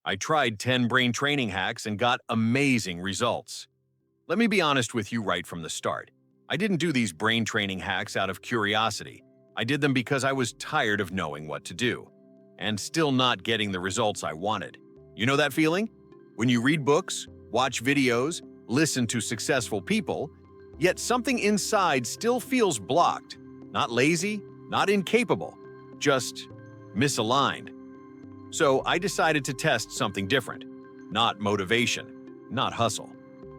I tried 10 brain training hacks and got amazing results. Let me be honest with you right from the start. I didn't do these brain training hacks out of curiosity. I did them because I was tired of knowing what to do and still not getting the results I wanted. You know that feeling? When you read books, watch videos, listen to successful people, yet something inside still feels blocked. Not lazy, not incapable, just misaligned. So I decided to test something different. Not motivation, not hustle,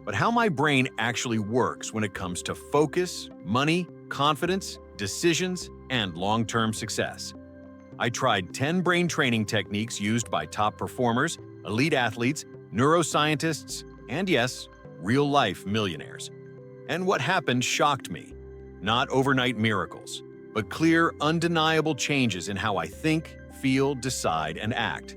but how my brain actually works when it comes to focus, money, confidence, decisions, and long-term success. I tried 10 brain training techniques used by top performers, elite athletes, neuroscientists, and yes, real-life millionaires. And what happened shocked me. Not overnight miracles, but clear, undeniable changes in how I think, feel, decide, and act.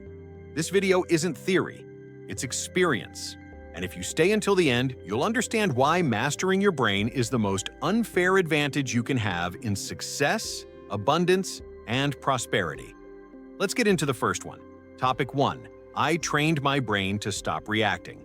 This video isn't theory, it's experience. And if you stay until the end, you'll understand why mastering your brain is the most unfair advantage you can have in success, abundance, and prosperity. Let's get into the first one. Topic 1. I trained my brain to stop reacting.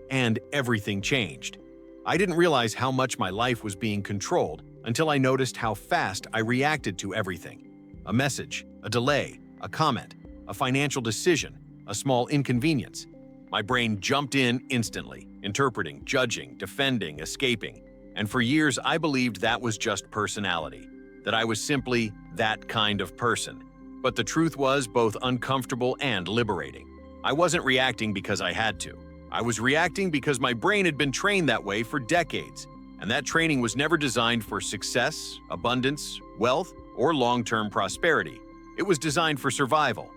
And everything changed. I didn't realize how much my life was being controlled until I noticed how fast I reacted to everything. A message, a delay, a comment, a financial decision, a small inconvenience. My brain jumped in instantly, interpreting, judging, defending, escaping. And for years, I believed that was just personality, that I was simply that kind of person. But the truth was both uncomfortable and liberating. I wasn't reacting because I had to. I was reacting because my brain had been trained that way for decades. And that training was never designed for success, abundance, wealth, or long-term prosperity. It was designed for survival.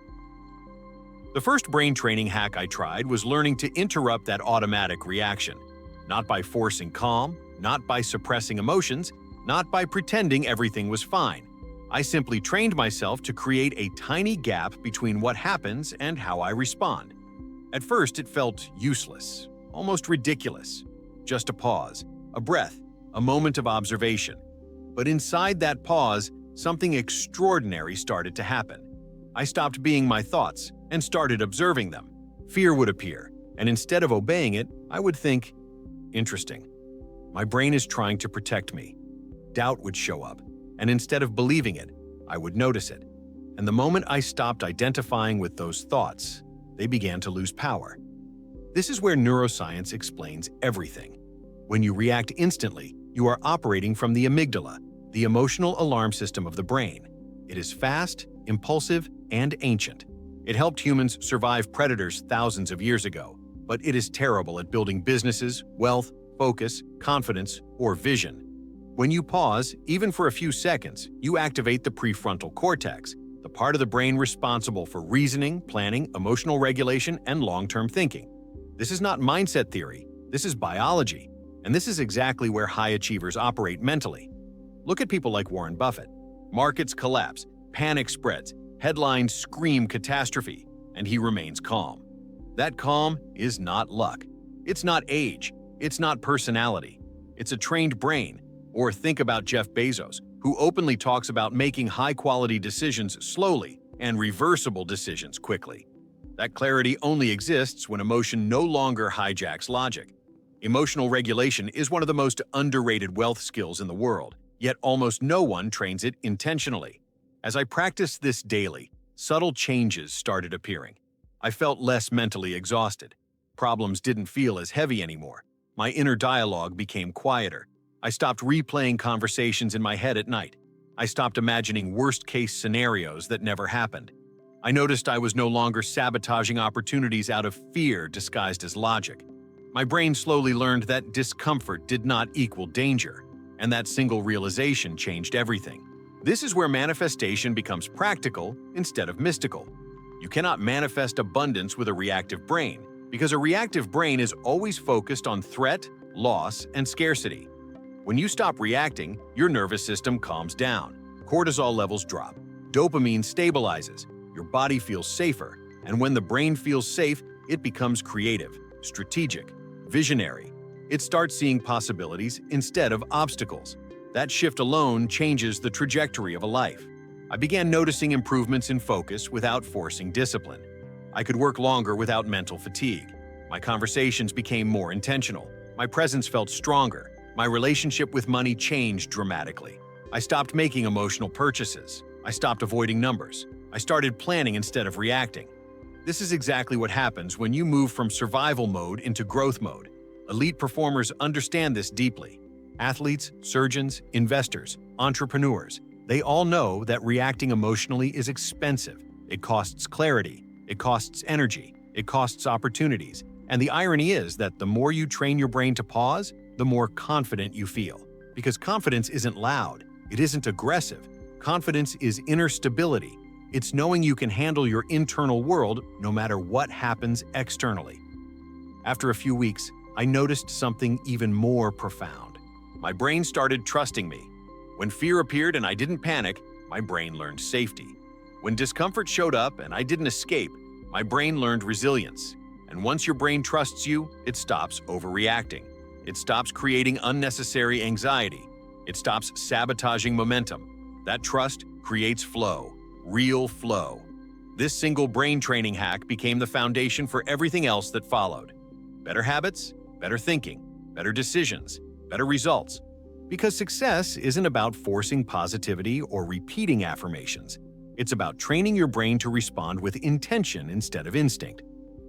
The first brain training hack I tried was learning to interrupt that automatic reaction. Not by forcing calm, not by suppressing emotions, not by pretending everything was fine. I simply trained myself to create a tiny gap between what happens and how I respond. At first, it felt useless, almost ridiculous. Just a pause, a breath, a moment of observation. But inside that pause, something extraordinary started to happen. I stopped being my thoughts and started observing them. Fear would appear, and instead of obeying it, I would think, interesting. My brain is trying to protect me. Doubt would show up, and instead of believing it, I would notice it. And the moment I stopped identifying with those thoughts, they began to lose power. This is where neuroscience explains everything. When you react instantly, you are operating from the amygdala, the emotional alarm system of the brain. It is fast, impulsive, and ancient. It helped humans survive predators thousands of years ago, but it is terrible at building businesses, wealth, focus, confidence, or vision. When you pause, even for a few seconds, you activate the prefrontal cortex, the part of the brain responsible for reasoning, planning, emotional regulation, and long-term thinking. This is not mindset theory, this is biology, and this is exactly where high achievers operate mentally. Look at people like Warren Buffett. Markets collapse, panic spreads, headlines scream catastrophe, and he remains calm. That calm is not luck. It's not age. It's not personality. It's a trained brain. Or think about Jeff Bezos, who openly talks about making high-quality decisions slowly and reversible decisions quickly. That clarity only exists when emotion no longer hijacks logic. Emotional regulation is one of the most underrated wealth skills in the world, yet almost no one trains it intentionally. As I practiced this daily, subtle changes started appearing. I felt less mentally exhausted. Problems didn't feel as heavy anymore. My inner dialogue became quieter. I stopped replaying conversations in my head at night. I stopped imagining worst-case scenarios that never happened. I noticed I was no longer sabotaging opportunities out of fear disguised as logic. My brain slowly learned that discomfort did not equal danger, and that single realization changed everything. This is where manifestation becomes practical instead of mystical. You cannot manifest abundance with a reactive brain, because a reactive brain is always focused on threat, loss, and scarcity. When you stop reacting, your nervous system calms down, cortisol levels drop, dopamine stabilizes, your body feels safer, and when the brain feels safe, it becomes creative, strategic, visionary. It starts seeing possibilities instead of obstacles. That shift alone changes the trajectory of a life. I began noticing improvements in focus without forcing discipline. I could work longer without mental fatigue. My conversations became more intentional. My presence felt stronger. My relationship with money changed dramatically. I stopped making emotional purchases. I stopped avoiding numbers. I started planning instead of reacting. This is exactly what happens when you move from survival mode into growth mode. Elite performers understand this deeply. Athletes, surgeons, investors, entrepreneurs, they all know that reacting emotionally is expensive. It costs clarity, it costs energy, it costs opportunities. And the irony is that the more you train your brain to pause, the more confident you feel. Because confidence isn't loud, it isn't aggressive. Confidence is inner stability. It's knowing you can handle your internal world no matter what happens externally. After a few weeks, I noticed something even more profound. My brain started trusting me. When fear appeared and I didn't panic, my brain learned safety. When discomfort showed up and I didn't escape, my brain learned resilience. And once your brain trusts you, it stops overreacting. It stops creating unnecessary anxiety. It stops sabotaging momentum. That trust creates flow, real flow. This single brain training hack became the foundation for everything else that followed. Better habits, better thinking, better decisions, better results. Because success isn't about forcing positivity or repeating affirmations. It's about training your brain to respond with intention instead of instinct.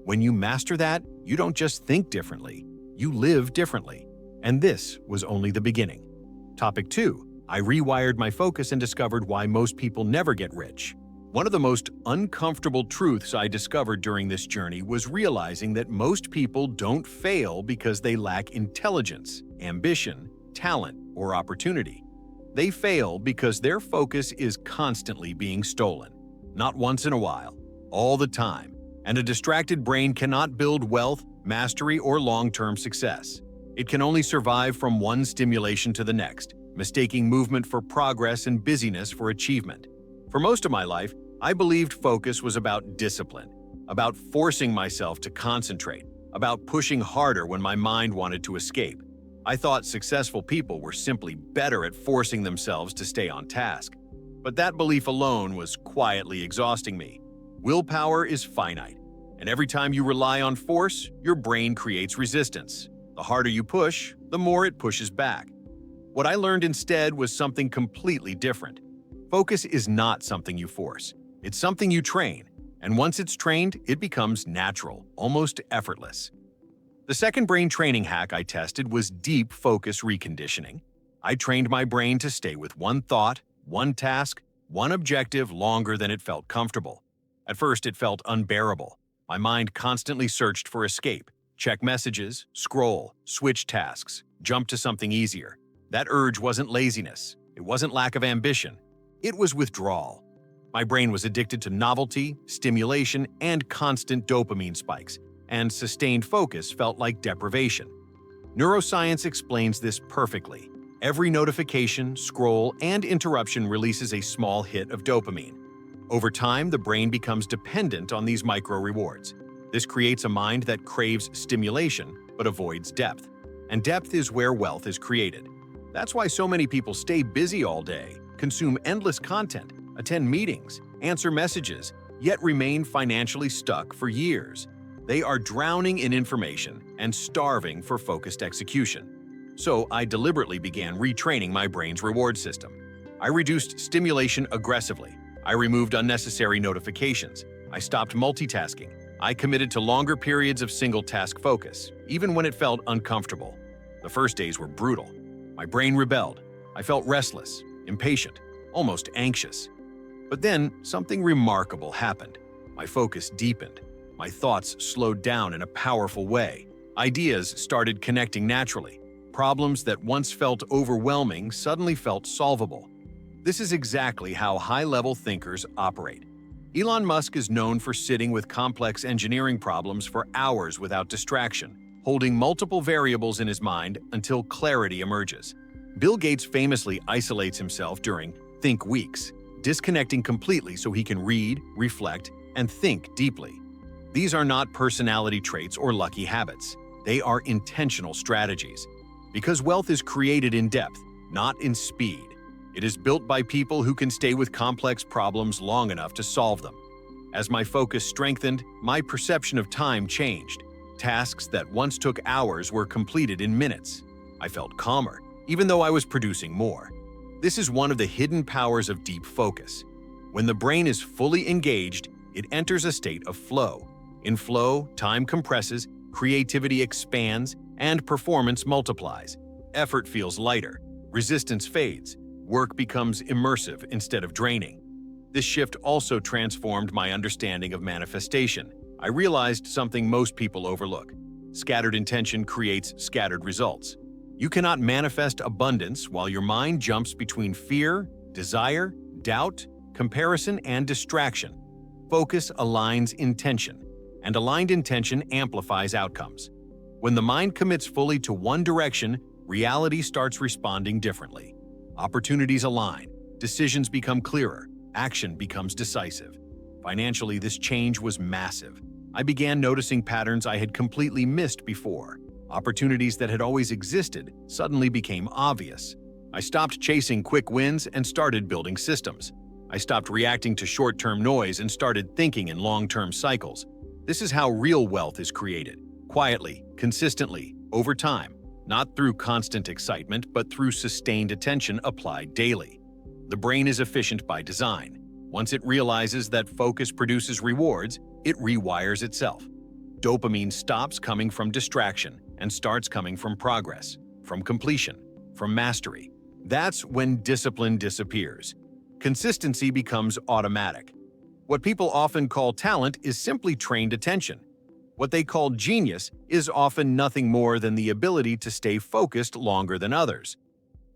When you master that, you don't just think differently, you live differently. And this was only the beginning. Topic 2. I rewired my focus and discovered why most people never get rich. One of the most uncomfortable truths I discovered during this journey was realizing that most people don't fail because they lack intelligence, ambition, talent, or opportunity. They fail because their focus is constantly being stolen. Not once in a while, all the time. And a distracted brain cannot build wealth, mastery, or long-term success. It can only survive from one stimulation to the next, mistaking movement for progress and busyness for achievement. For most of my life, I believed focus was about discipline, about forcing myself to concentrate, about pushing harder when my mind wanted to escape. I thought successful people were simply better at forcing themselves to stay on task. But that belief alone was quietly exhausting me. Willpower is finite, and every time you rely on force, your brain creates resistance. The harder you push, the more it pushes back. What I learned instead was something completely different. Focus is not something you force. It's something you train, and once it's trained, it becomes natural, almost effortless. The second brain training hack I tested was deep focus reconditioning. I trained my brain to stay with one thought, one task, one objective longer than it felt comfortable. At first, it felt unbearable. My mind constantly searched for escape. Check messages, scroll, switch tasks, jump to something easier. That urge wasn't laziness. It wasn't lack of ambition. It was withdrawal. My brain was addicted to novelty, stimulation, and constant dopamine spikes, and sustained focus felt like deprivation. Neuroscience explains this perfectly. Every notification, scroll, and interruption releases a small hit of dopamine. Over time, the brain becomes dependent on these micro-rewards. This creates a mind that craves stimulation but avoids depth. And depth is where wealth is created. That's why so many people stay busy all day, consume endless content, attend meetings, answer messages, yet remain financially stuck for years. They are drowning in information and starving for focused execution. So I deliberately began retraining my brain's reward system. I reduced stimulation aggressively. I removed unnecessary notifications. I stopped multitasking. I committed to longer periods of single-task focus, even when it felt uncomfortable. The first days were brutal. My brain rebelled. I felt restless, impatient, almost anxious. But then, something remarkable happened. My focus deepened. My thoughts slowed down in a powerful way. Ideas started connecting naturally. Problems that once felt overwhelming suddenly felt solvable. This is exactly how high-level thinkers operate. Elon Musk is known for sitting with complex engineering problems for hours without distraction, holding multiple variables in his mind until clarity emerges. Bill Gates famously isolates himself during think weeks, disconnecting completely so he can read, reflect, and think deeply. These are not personality traits or lucky habits. They are intentional strategies. Because wealth is created in depth, not in speed. It is built by people who can stay with complex problems long enough to solve them. As my focus strengthened, my perception of time changed. Tasks that once took hours were completed in minutes. I felt calmer, even though I was producing more. This is one of the hidden powers of deep focus. When the brain is fully engaged, it enters a state of flow. In flow, time compresses, creativity expands, and performance multiplies. Effort feels lighter, resistance fades, work becomes immersive instead of draining. This shift also transformed my understanding of manifestation. I realized something most people overlook. Scattered intention creates scattered results. You cannot manifest abundance while your mind jumps between fear, desire, doubt, comparison, and distraction. Focus aligns intention, and aligned intention amplifies outcomes. When the mind commits fully to one direction, reality starts responding differently. Opportunities align, decisions become clearer, action becomes decisive. Financially, this change was massive. I began noticing patterns I had completely missed before. Opportunities that had always existed suddenly became obvious. I stopped chasing quick wins and started building systems. I stopped reacting to short-term noise and started thinking in long-term cycles. This is how real wealth is created. Quietly, consistently, over time. Not through constant excitement, but through sustained attention applied daily. The brain is efficient by design. Once it realizes that focus produces rewards, it rewires itself. Dopamine stops coming from distraction and starts coming from progress, from completion, from mastery. That's when discipline disappears. Consistency becomes automatic. What people often call talent is simply trained attention. What they call genius is often nothing more than the ability to stay focused longer than others.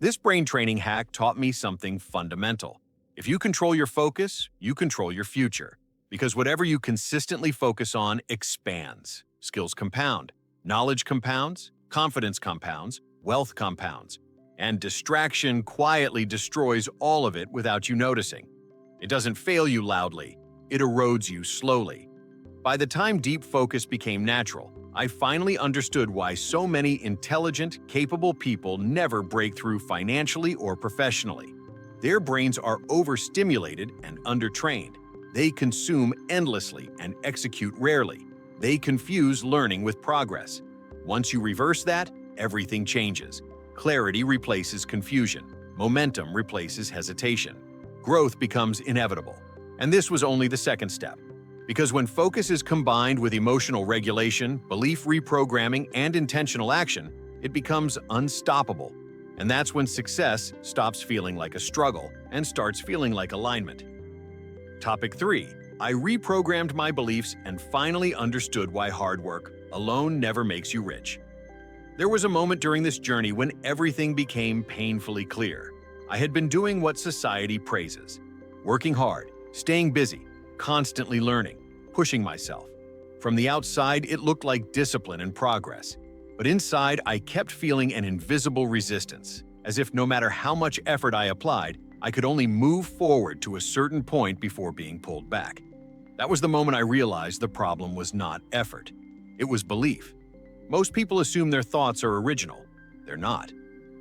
This brain training hack taught me something fundamental. If you control your focus, you control your future. Because whatever you consistently focus on expands. Skills compound, knowledge compounds, confidence compounds, wealth compounds, and distraction quietly destroys all of it without you noticing. It doesn't fail you loudly, it erodes you slowly. By the time deep focus became natural, I finally understood why so many intelligent, capable people never break through financially or professionally. Their brains are overstimulated and undertrained. They consume endlessly and execute rarely. They confuse learning with progress. Once you reverse that, everything changes. Clarity replaces confusion. Momentum replaces hesitation. Growth becomes inevitable. And this was only the second step. Because when focus is combined with emotional regulation, belief reprogramming, and intentional action, it becomes unstoppable. And that's when success stops feeling like a struggle and starts feeling like alignment. Topic 3. I reprogrammed my beliefs and finally understood why hard work alone never makes you rich. There was a moment during this journey when everything became painfully clear. I had been doing what society praises. Working hard, staying busy, constantly learning, pushing myself. From the outside, it looked like discipline and progress. But inside, I kept feeling an invisible resistance, as if no matter how much effort I applied, I could only move forward to a certain point before being pulled back. That was the moment I realized the problem was not effort. It was belief. Most people assume their thoughts are original. They're not.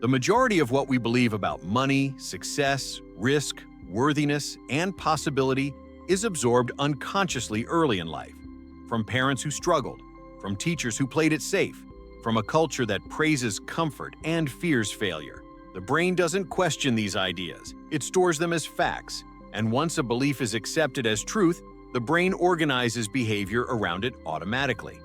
The majority of what we believe about money, success, risk, worthiness, and possibility is absorbed unconsciously early in life. From parents who struggled, from teachers who played it safe, from a culture that praises comfort and fears failure. The brain doesn't question these ideas. It stores them as facts. And once a belief is accepted as truth, the brain organizes behavior around it automatically.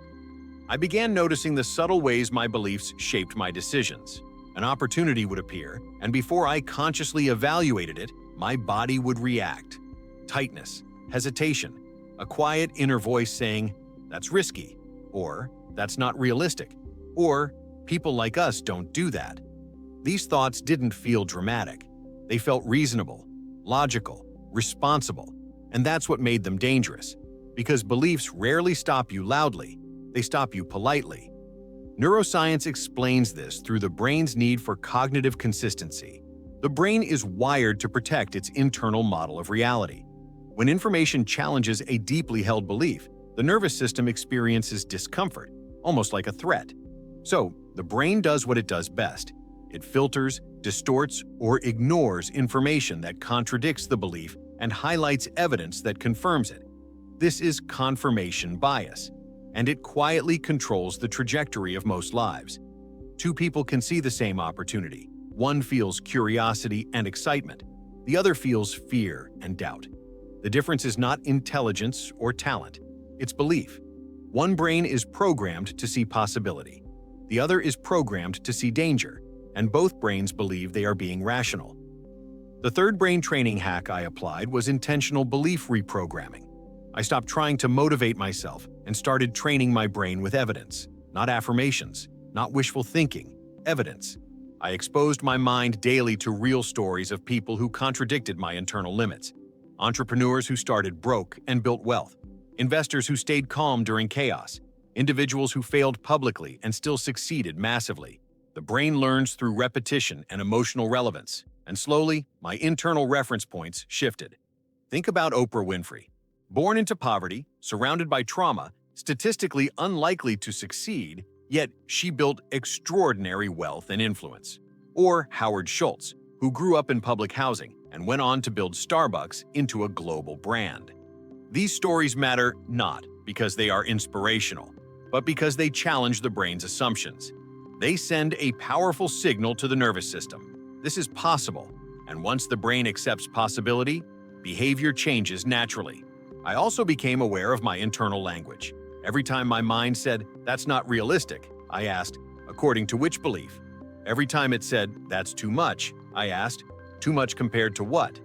I began noticing the subtle ways my beliefs shaped my decisions. An opportunity would appear, and before I consciously evaluated it, my body would react. Tightness, hesitation, a quiet inner voice saying, "That's risky," or "That's not realistic," or "People like us don't do that." These thoughts didn't feel dramatic. They felt reasonable, logical, responsible, and that's what made them dangerous. Because beliefs rarely stop you loudly, they stop you politely. Neuroscience explains this through the brain's need for cognitive consistency. The brain is wired to protect its internal model of reality. When information challenges a deeply held belief, the nervous system experiences discomfort, almost like a threat. So, the brain does what it does best. It filters, distorts, or ignores information that contradicts the belief and highlights evidence that confirms it. This is confirmation bias, and it quietly controls the trajectory of most lives. Two people can see the same opportunity. One feels curiosity and excitement. The other feels fear and doubt. The difference is not intelligence or talent. It's belief. One brain is programmed to see possibility. The other is programmed to see danger, and both brains believe they are being rational. The third brain training hack I applied was intentional belief reprogramming. I stopped trying to motivate myself and started training my brain with evidence, not affirmations, not wishful thinking, evidence. I exposed my mind daily to real stories of people who contradicted my internal limits. Entrepreneurs who started broke and built wealth. Investors who stayed calm during chaos. Individuals who failed publicly and still succeeded massively. The brain learns through repetition and emotional relevance, and slowly, my internal reference points shifted. Think about Oprah Winfrey. Born into poverty, surrounded by trauma, statistically unlikely to succeed, yet she built extraordinary wealth and influence. Or Howard Schultz, who grew up in public housing and went on to build Starbucks into a global brand. These stories matter not because they are inspirational, but because they challenge the brain's assumptions. They send a powerful signal to the nervous system. This is possible, and once the brain accepts possibility, behavior changes naturally. I also became aware of my internal language. Every time my mind said, "That's not realistic," I asked, "According to which belief?" Every time it said, "That's too much," I asked, "Too much compared to what?"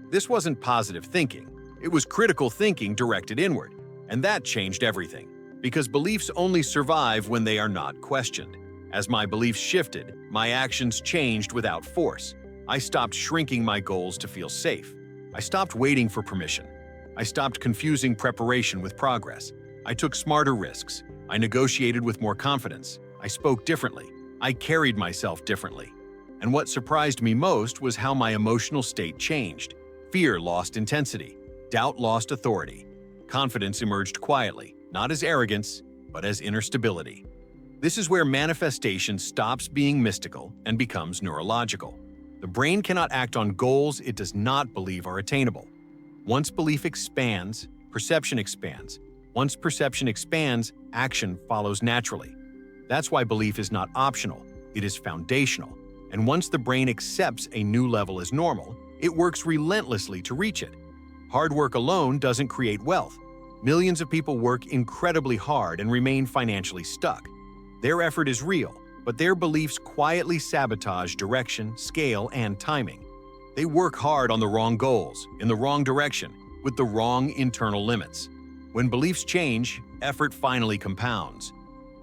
This wasn't positive thinking. It was critical thinking directed inward, and that changed everything. Because beliefs only survive when they are not questioned. As my beliefs shifted, my actions changed without force. I stopped shrinking my goals to feel safe. I stopped waiting for permission. I stopped confusing preparation with progress. I took smarter risks. I negotiated with more confidence. I spoke differently. I carried myself differently. And what surprised me most was how my emotional state changed. Fear lost intensity. Doubt lost authority. Confidence emerged quietly, not as arrogance, but as inner stability. This is where manifestation stops being mystical and becomes neurological. The brain cannot act on goals it does not believe are attainable. Once belief expands, perception expands. Once perception expands, action follows naturally. That's why belief is not optional, it is foundational. And once the brain accepts a new level as normal, it works relentlessly to reach it. Hard work alone doesn't create wealth. Millions of people work incredibly hard and remain financially stuck. Their effort is real, but their beliefs quietly sabotage direction, scale, and timing. They work hard on the wrong goals, in the wrong direction, with the wrong internal limits. When beliefs change, effort finally compounds.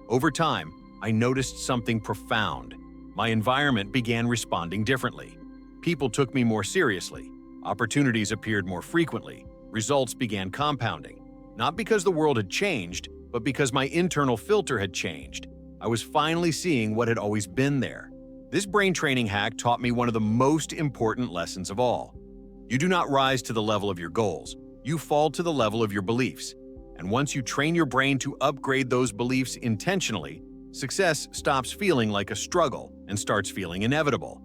Over time, I noticed something profound. My environment began responding differently. People took me more seriously. Opportunities appeared more frequently. Results began compounding. Not because the world had changed, but because my internal filter had changed. I was finally seeing what had always been there. This brain training hack taught me one of the most important lessons of all. You do not rise to the level of your goals. You fall to the level of your beliefs. And once you train your brain to upgrade those beliefs intentionally, success stops feeling like a struggle and starts feeling inevitable.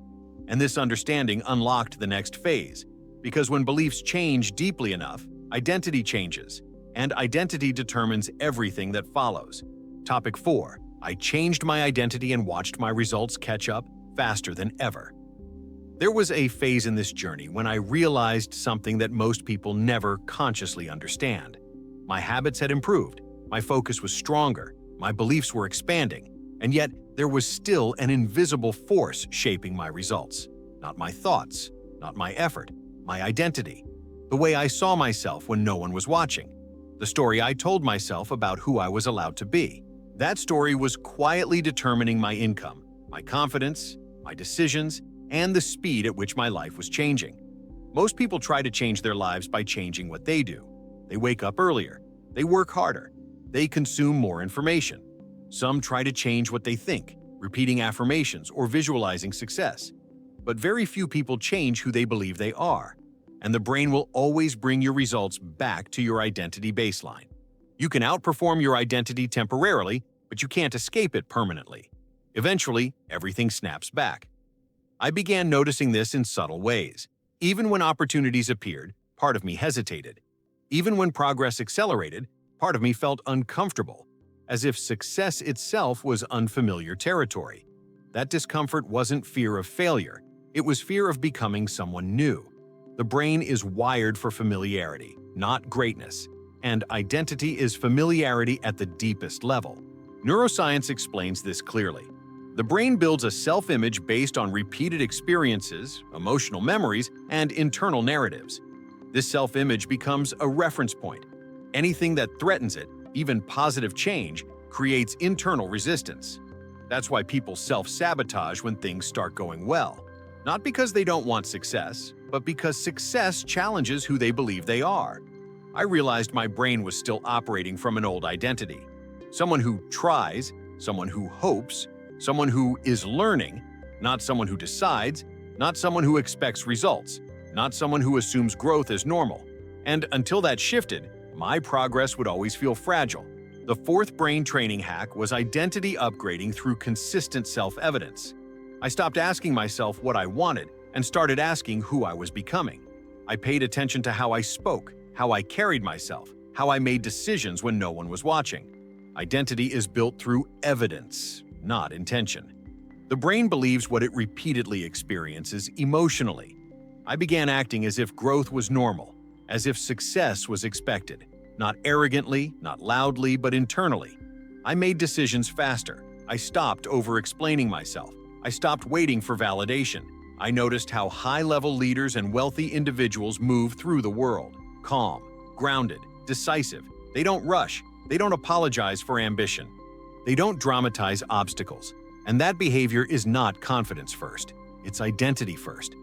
And this understanding unlocked the next phase. Because when beliefs change deeply enough, identity changes. And identity determines everything that follows. Topic 4. I changed my identity and watched my results catch up faster than ever. There was a phase in this journey when I realized something that most people never consciously understand. My habits had improved, my focus was stronger, my beliefs were expanding, and yet there was still an invisible force shaping my results. Not my thoughts, not my effort, my identity. The way I saw myself when no one was watching. The story I told myself about who I was allowed to be. That story was quietly determining my income, my confidence, my decisions, and the speed at which my life was changing. Most people try to change their lives by changing what they do. They wake up earlier. They work harder. They consume more information. Some try to change what they think, repeating affirmations or visualizing success. But very few people change who they believe they are. And the brain will always bring your results back to your identity baseline. You can outperform your identity temporarily, but you can't escape it permanently. Eventually, everything snaps back. I began noticing this in subtle ways. Even when opportunities appeared, part of me hesitated. Even when progress accelerated, part of me felt uncomfortable, as if success itself was unfamiliar territory. That discomfort wasn't fear of failure, it was fear of becoming someone new. The brain is wired for familiarity, not greatness, and identity is familiarity at the deepest level. Neuroscience explains this clearly. The brain builds a self-image based on repeated experiences, emotional memories, and internal narratives. This self-image becomes a reference point. Anything that threatens it, even positive change, creates internal resistance. That's why people self-sabotage when things start going well. Not because they don't want success, but because success challenges who they believe they are. I realized my brain was still operating from an old identity. Someone who tries, someone who hopes, someone who is learning, not someone who decides, not someone who expects results, not someone who assumes growth is normal. And until that shifted, my progress would always feel fragile. The fourth brain training hack was identity upgrading through consistent self-evidence. I stopped asking myself what I wanted and started asking who I was becoming. I paid attention to how I spoke, how I carried myself, how I made decisions when no one was watching. Identity is built through evidence, not intention. The brain believes what it repeatedly experiences emotionally. I began acting as if growth was normal, as if success was expected, not arrogantly, not loudly, but internally. I made decisions faster. I stopped over-explaining myself. I stopped waiting for validation. I noticed how high-level leaders and wealthy individuals move through the world. Calm, grounded, decisive. They don't rush. They don't apologize for ambition. They don't dramatize obstacles. And that behavior is not confidence first. It's identity first.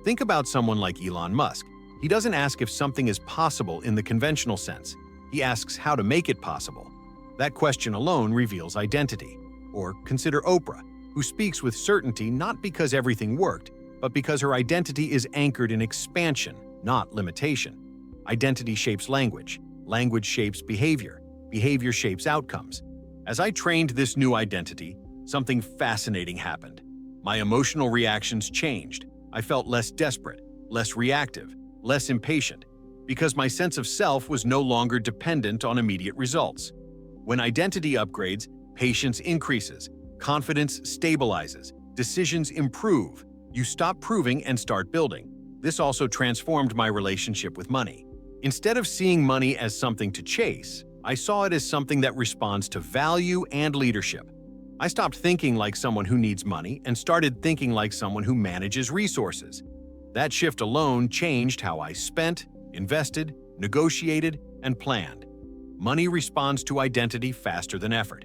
Think about someone like Elon Musk. He doesn't ask if something is possible in the conventional sense. He asks how to make it possible. That question alone reveals identity. Or consider Oprah, who speaks with certainty not because everything worked, but because her identity is anchored in expansion, not limitation. Identity shapes language. Language shapes behavior. Behavior shapes outcomes. As I trained this new identity, something fascinating happened. My emotional reactions changed. I felt less desperate, less reactive, less impatient, because my sense of self was no longer dependent on immediate results. When identity upgrades, patience increases, confidence stabilizes, decisions improve. You stop proving and start building. This also transformed my relationship with money. Instead of seeing money as something to chase, I saw it as something that responds to value and leadership. I stopped thinking like someone who needs money and started thinking like someone who manages resources. That shift alone changed how I spent, invested, negotiated, and planned. Money responds to identity faster than effort.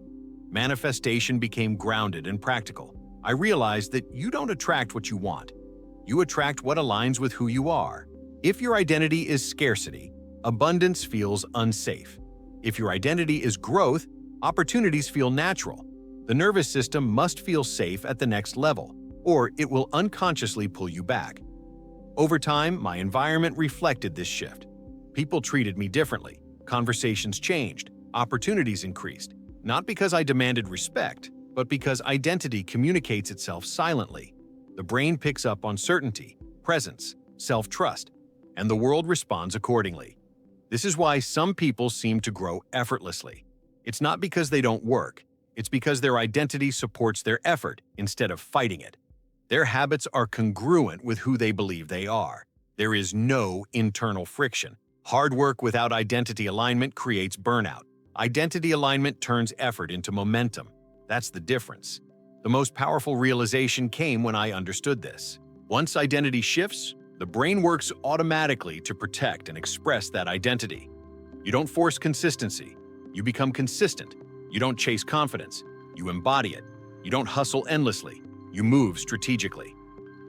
Manifestation became grounded and practical. I realized that you don't attract what you want. You attract what aligns with who you are. If your identity is scarcity, abundance feels unsafe. If your identity is growth, opportunities feel natural. The nervous system must feel safe at the next level, or it will unconsciously pull you back. Over time, my environment reflected this shift. People treated me differently. Conversations changed. Opportunities increased. Not because I demanded respect, but because identity communicates itself silently. The brain picks up on certainty, presence, self-trust, and the world responds accordingly. This is why some people seem to grow effortlessly. It's not because they don't work. It's because their identity supports their effort instead of fighting it. Their habits are congruent with who they believe they are. There is no internal friction. Hard work without identity alignment creates burnout. Identity alignment turns effort into momentum. That's the difference. The most powerful realization came when I understood this. Once identity shifts, the brain works automatically to protect and express that identity. You don't force consistency. You become consistent. You don't chase confidence. You embody it. You don't hustle endlessly. You move strategically.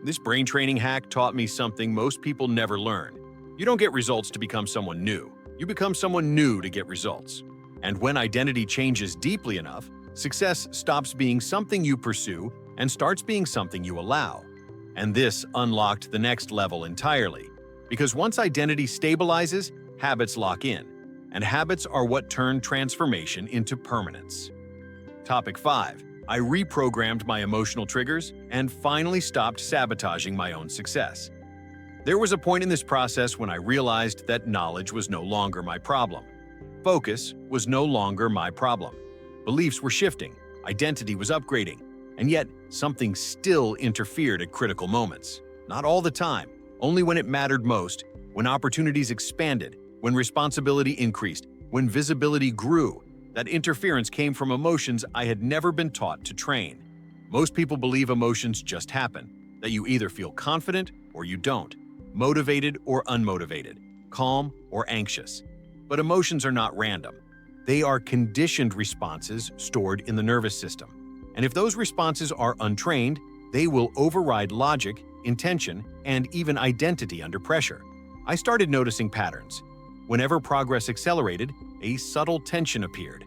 This brain training hack taught me something most people never learn. You don't get results to become someone new. You become someone new to get results. And when identity changes deeply enough, success stops being something you pursue and starts being something you allow. And this unlocked the next level entirely. Because once identity stabilizes, habits lock in. And habits are what turn transformation into permanence. Topic 5. I reprogrammed my emotional triggers and finally stopped sabotaging my own success. There was a point in this process when I realized that knowledge was no longer my problem. Focus was no longer my problem. Beliefs were shifting, identity was upgrading, and yet something still interfered at critical moments. Not all the time, only when it mattered most, when opportunities expanded, when responsibility increased, when visibility grew. That interference came from emotions I had never been taught to train. Most people believe emotions just happen, that you either feel confident or you don't, motivated or unmotivated, calm or anxious. But emotions are not random. They are conditioned responses stored in the nervous system. And if those responses are untrained, they will override logic, intention, and even identity under pressure. I started noticing patterns. Whenever progress accelerated, a subtle tension appeared.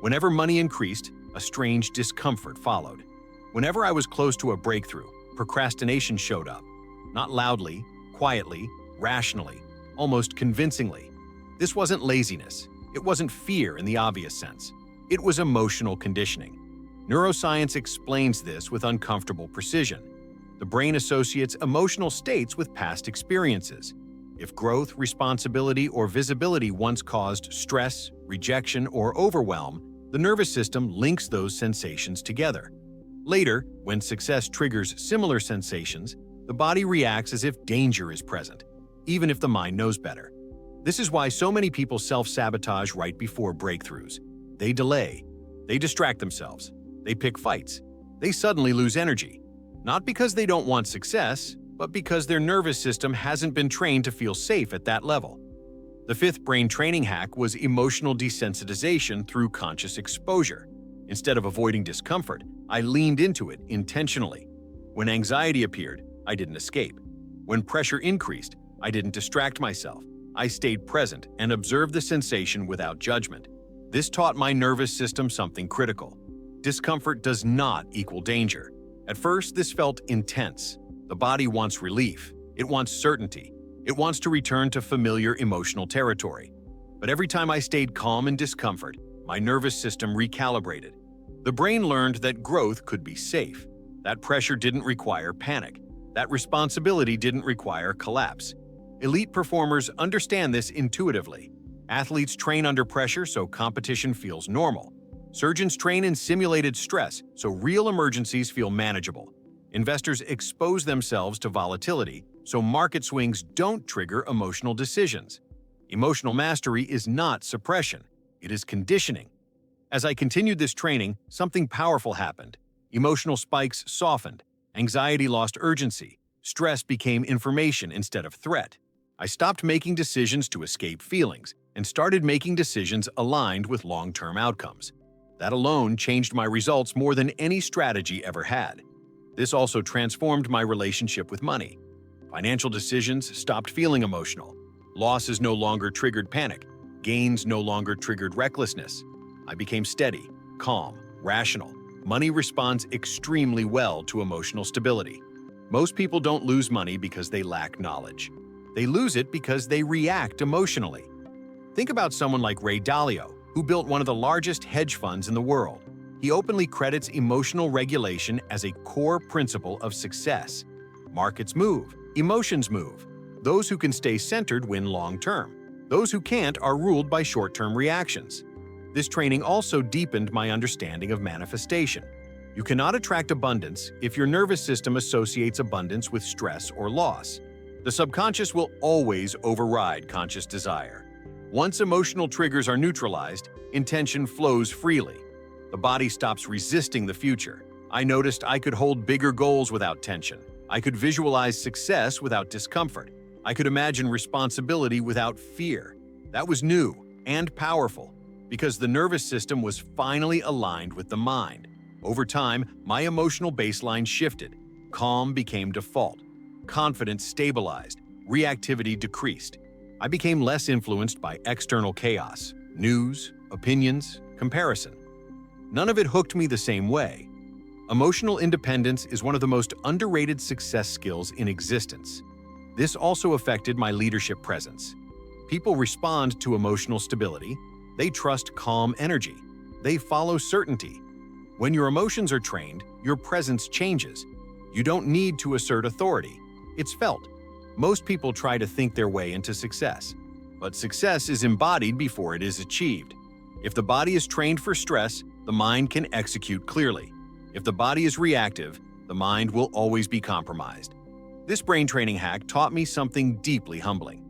Whenever money increased, a strange discomfort followed. Whenever I was close to a breakthrough, procrastination showed up. Not loudly, quietly, rationally, almost convincingly. This wasn't laziness. It wasn't fear in the obvious sense. It was emotional conditioning. Neuroscience explains this with uncomfortable precision. The brain associates emotional states with past experiences. If growth, responsibility, or visibility once caused stress, rejection, or overwhelm, the nervous system links those sensations together. Later, when success triggers similar sensations, the body reacts as if danger is present, even if the mind knows better. This is why so many people self-sabotage right before breakthroughs. They delay, they distract themselves, they pick fights, they suddenly lose energy. Not because they don't want success, but because their nervous system hasn't been trained to feel safe at that level. The fifth brain training hack was emotional desensitization through conscious exposure. Instead of avoiding discomfort, I leaned into it intentionally. When anxiety appeared, I didn't escape. When pressure increased, I didn't distract myself. I stayed present and observed the sensation without judgment. This taught my nervous system something critical. Discomfort does not equal danger. At first, this felt intense. The body wants relief. It wants certainty. It wants to return to familiar emotional territory. But every time I stayed calm in discomfort, my nervous system recalibrated. The brain learned that growth could be safe. That pressure didn't require panic. That responsibility didn't require collapse. Elite performers understand this intuitively. Athletes train under pressure so competition feels normal. Surgeons train in simulated stress so real emergencies feel manageable. Investors expose themselves to volatility so market swings don't trigger emotional decisions. Emotional mastery is not suppression, it is conditioning. As I continued this training, something powerful happened. Emotional spikes softened, anxiety lost urgency, stress became information instead of threat. I stopped making decisions to escape feelings and started making decisions aligned with long-term outcomes. That alone changed my results more than any strategy ever had. This also transformed my relationship with money. Financial decisions stopped feeling emotional. Losses no longer triggered panic. Gains no longer triggered recklessness. I became steady, calm, rational. Money responds extremely well to emotional stability. Most people don't lose money because they lack knowledge. They lose it because they react emotionally. Think about someone like Ray Dalio, who built one of the largest hedge funds in the world. He openly credits emotional regulation as a core principle of success. Markets move, emotions move. Those who can stay centered win long-term. Those who can't are ruled by short-term reactions. This training also deepened my understanding of manifestation. You cannot attract abundance if your nervous system associates abundance with stress or loss. The subconscious will always override conscious desire. Once emotional triggers are neutralized, intention flows freely. The body stops resisting the future. I noticed I could hold bigger goals without tension. I could visualize success without discomfort. I could imagine responsibility without fear. That was new and powerful because the nervous system was finally aligned with the mind. Over time, my emotional baseline shifted. Calm became default. Confidence stabilized. Reactivity decreased. I became less influenced by external chaos, news, opinions, comparison. None of it hooked me the same way. Emotional independence is one of the most underrated success skills in existence. This also affected my leadership presence. People respond to emotional stability. They trust calm energy. They follow certainty. When your emotions are trained, your presence changes. You don't need to assert authority. It's felt. Most people try to think their way into success, but success is embodied before it is achieved. If the body is trained for stress, the mind can execute clearly. If the body is reactive, the mind will always be compromised. This brain training hack taught me something deeply humbling.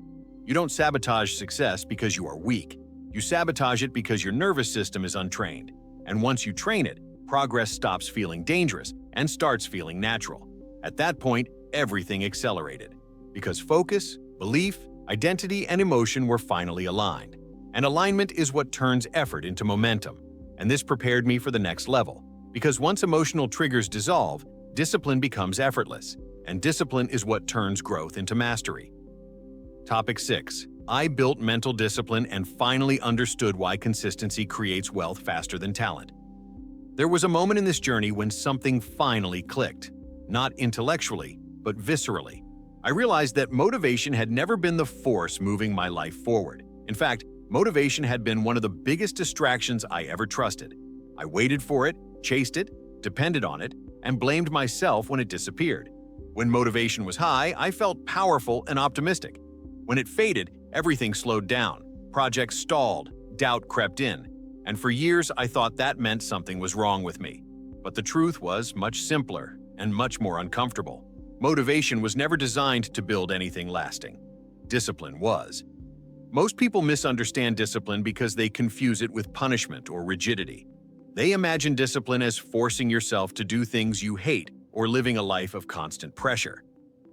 You don't sabotage success because you are weak. You sabotage it because your nervous system is untrained. And once you train it, progress stops feeling dangerous and starts feeling natural. At that point, everything accelerated. Because focus, belief, identity, and emotion were finally aligned. And alignment is what turns effort into momentum. And this prepared me for the next level. Because once emotional triggers dissolve, discipline becomes effortless. And discipline is what turns growth into mastery. Topic 6. I built mental discipline and finally understood why consistency creates wealth faster than talent. There was a moment in this journey when something finally clicked. Not intellectually, but viscerally. I realized that motivation had never been the force moving my life forward. In fact, motivation had been one of the biggest distractions I ever trusted. I waited for it, chased it, depended on it, and blamed myself when it disappeared. When motivation was high, I felt powerful and optimistic. When it faded, everything slowed down, projects stalled, doubt crept in, and for years I thought that meant something was wrong with me. But the truth was much simpler and much more uncomfortable. Motivation was never designed to build anything lasting. Discipline was. Most people misunderstand discipline because they confuse it with punishment or rigidity. They imagine discipline as forcing yourself to do things you hate or living a life of constant pressure.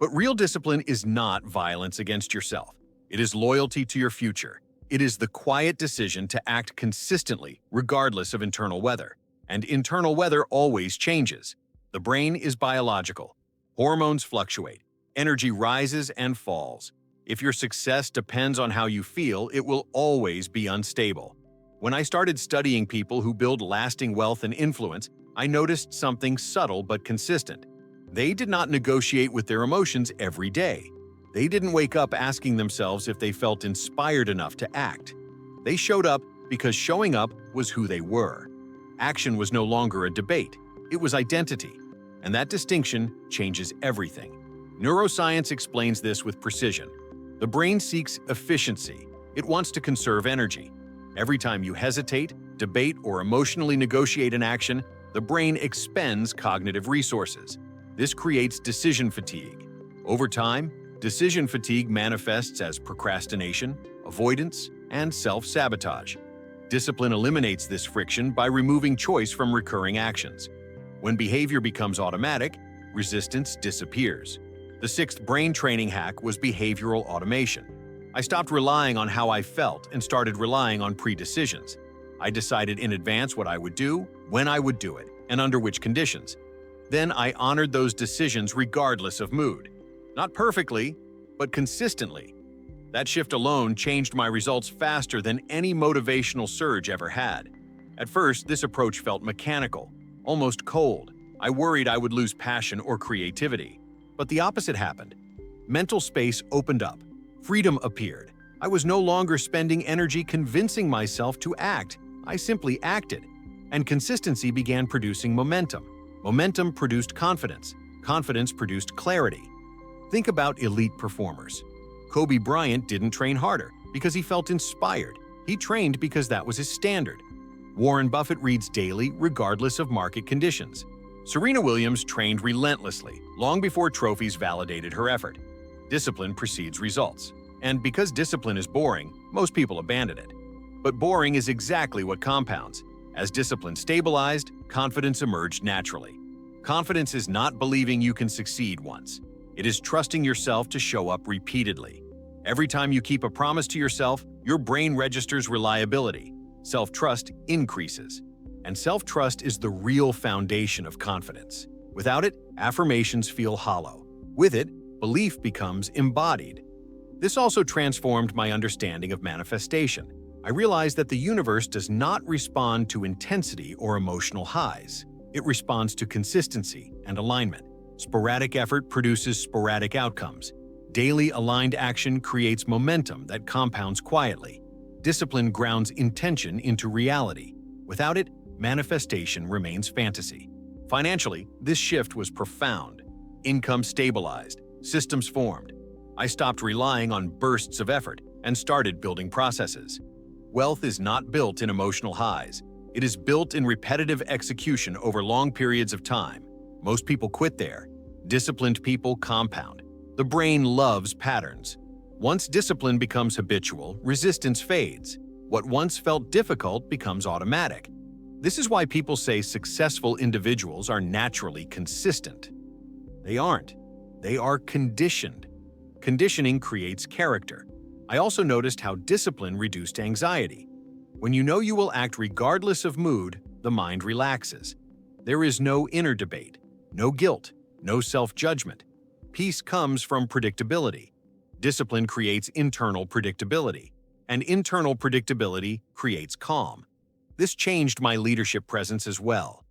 But real discipline is not violence against yourself. It is loyalty to your future. It is the quiet decision to act consistently, regardless of internal weather. And internal weather always changes. The brain is biological. Hormones fluctuate. Energy rises and falls. If your success depends on how you feel, it will always be unstable. When I started studying people who build lasting wealth and influence, I noticed something subtle but consistent. They did not negotiate with their emotions every day. They didn't wake up asking themselves if they felt inspired enough to act. They showed up because showing up was who they were. Action was no longer a debate. It was identity. And that distinction changes everything. Neuroscience explains this with precision. The brain seeks efficiency. It wants to conserve energy. Every time you hesitate, debate, or emotionally negotiate an action, the brain expends cognitive resources. This creates decision fatigue. Over time, decision fatigue manifests as procrastination, avoidance, and self-sabotage. Discipline eliminates this friction by removing choice from recurring actions. When behavior becomes automatic, resistance disappears. The sixth brain training hack was behavioral automation. I stopped relying on how I felt and started relying on pre-decisions. I decided in advance what I would do, when I would do it, and under which conditions. Then I honored those decisions regardless of mood. Not perfectly, but consistently. That shift alone changed my results faster than any motivational surge ever had. At first, this approach felt mechanical, almost cold. I worried I would lose passion or creativity. But the opposite happened. Mental space opened up. Freedom appeared. I was no longer spending energy convincing myself to act. I simply acted. And consistency began producing momentum. Momentum produced confidence. Confidence produced clarity. Think about elite performers. Kobe Bryant didn't train harder because he felt inspired. He trained because that was his standard. Warren Buffett reads daily regardless of market conditions. Serena Williams trained relentlessly, long before trophies validated her effort. Discipline precedes results. And because discipline is boring, most people abandon it. But boring is exactly what compounds. As discipline stabilized, confidence emerged naturally. Confidence is not believing you can succeed once. It is trusting yourself to show up repeatedly. Every time you keep a promise to yourself, your brain registers reliability. Self-trust increases. And self-trust is the real foundation of confidence. Without it, affirmations feel hollow. With it, belief becomes embodied. This also transformed my understanding of manifestation. I realized that the universe does not respond to intensity or emotional highs. It responds to consistency and alignment. Sporadic effort produces sporadic outcomes. Daily aligned action creates momentum that compounds quietly. Discipline grounds intention into reality. Without it, manifestation remains fantasy. Financially, this shift was profound. Income stabilized, systems formed. I stopped relying on bursts of effort and started building processes. Wealth is not built in emotional highs. It is built in repetitive execution over long periods of time. Most people quit there. Disciplined people compound. The brain loves patterns. Once discipline becomes habitual, resistance fades. What once felt difficult becomes automatic. This is why people say successful individuals are naturally consistent. They aren't. They are conditioned. Conditioning creates character. I also noticed how discipline reduced anxiety. When you know you will act regardless of mood, the mind relaxes. There is no inner debate, no guilt, no self-judgment. Peace comes from predictability. Discipline creates internal predictability, and internal predictability creates calm. This changed my leadership presence as well.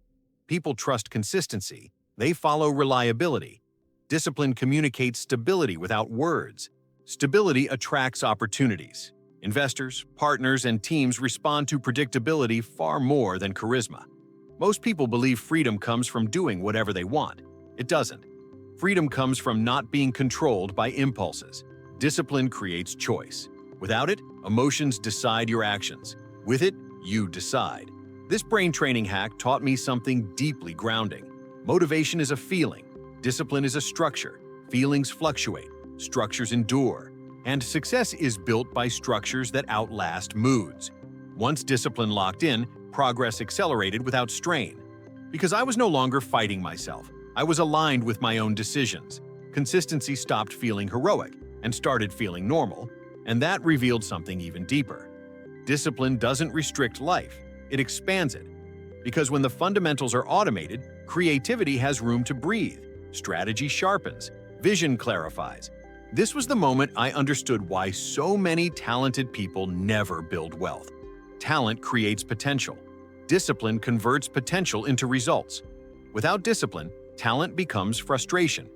People trust consistency. They follow reliability. Discipline communicates stability without words. Stability attracts opportunities. Investors, partners, and teams respond to predictability far more than charisma. Most people believe freedom comes from doing whatever they want. It doesn't. Freedom comes from not being controlled by impulses. Discipline creates choice. Without it, emotions decide your actions. With it, you decide. This brain training hack taught me something deeply grounding. Motivation is a feeling. Discipline is a structure. Feelings fluctuate. Structures endure. And success is built by structures that outlast moods. Once discipline locked in, progress accelerated without strain. Because I was no longer fighting myself. I was aligned with my own decisions. Consistency stopped feeling heroic and started feeling normal, and that revealed something even deeper. Discipline doesn't restrict life, it expands it. Because when the fundamentals are automated, creativity has room to breathe, strategy sharpens, vision clarifies. This was the moment I understood why so many talented people never build wealth. Talent creates potential. Discipline converts potential into results. Without discipline, talent becomes frustration.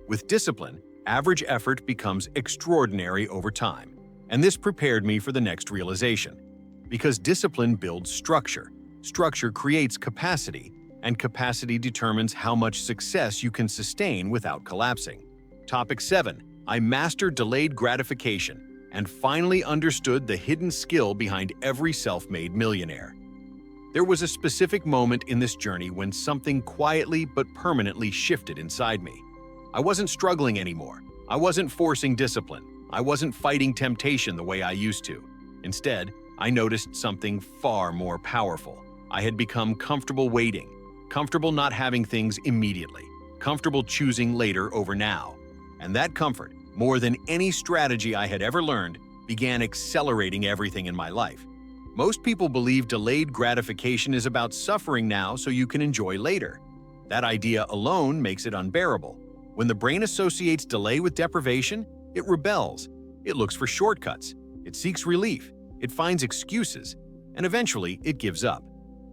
With discipline, average effort becomes extraordinary over time. And this prepared me for the next realization. Because discipline builds structure. Structure creates capacity, and capacity determines how much success you can sustain without collapsing. Topic 7. I mastered delayed gratification and finally understood the hidden skill behind every self-made millionaire. There was a specific moment in this journey when something quietly but permanently shifted inside me. I wasn't struggling anymore. I wasn't forcing discipline. I wasn't fighting temptation the way I used to. Instead, I noticed something far more powerful. I had become comfortable waiting, comfortable not having things immediately, comfortable choosing later over now. And that comfort, more than any strategy I had ever learned, began accelerating everything in my life. Most people believe delayed gratification is about suffering now so you can enjoy later. That idea alone makes it unbearable. When the brain associates delay with deprivation, it rebels. It looks for shortcuts. It seeks relief. It finds excuses. And eventually, it gives up.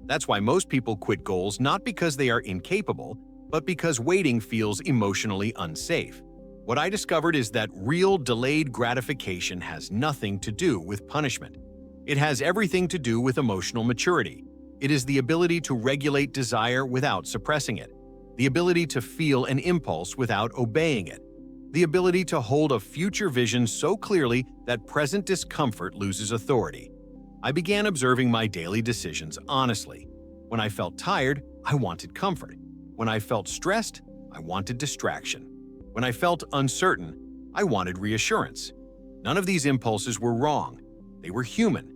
That's why most people quit goals not because they are incapable, but because waiting feels emotionally unsafe. What I discovered is that real delayed gratification has nothing to do with punishment. It has everything to do with emotional maturity. It is the ability to regulate desire without suppressing it, the ability to feel an impulse without obeying it, the ability to hold a future vision so clearly that present discomfort loses authority. I began observing my daily decisions honestly. When I felt tired, I wanted comfort. When I felt stressed, I wanted distraction. When I felt uncertain, I wanted reassurance. None of these impulses were wrong. They were human.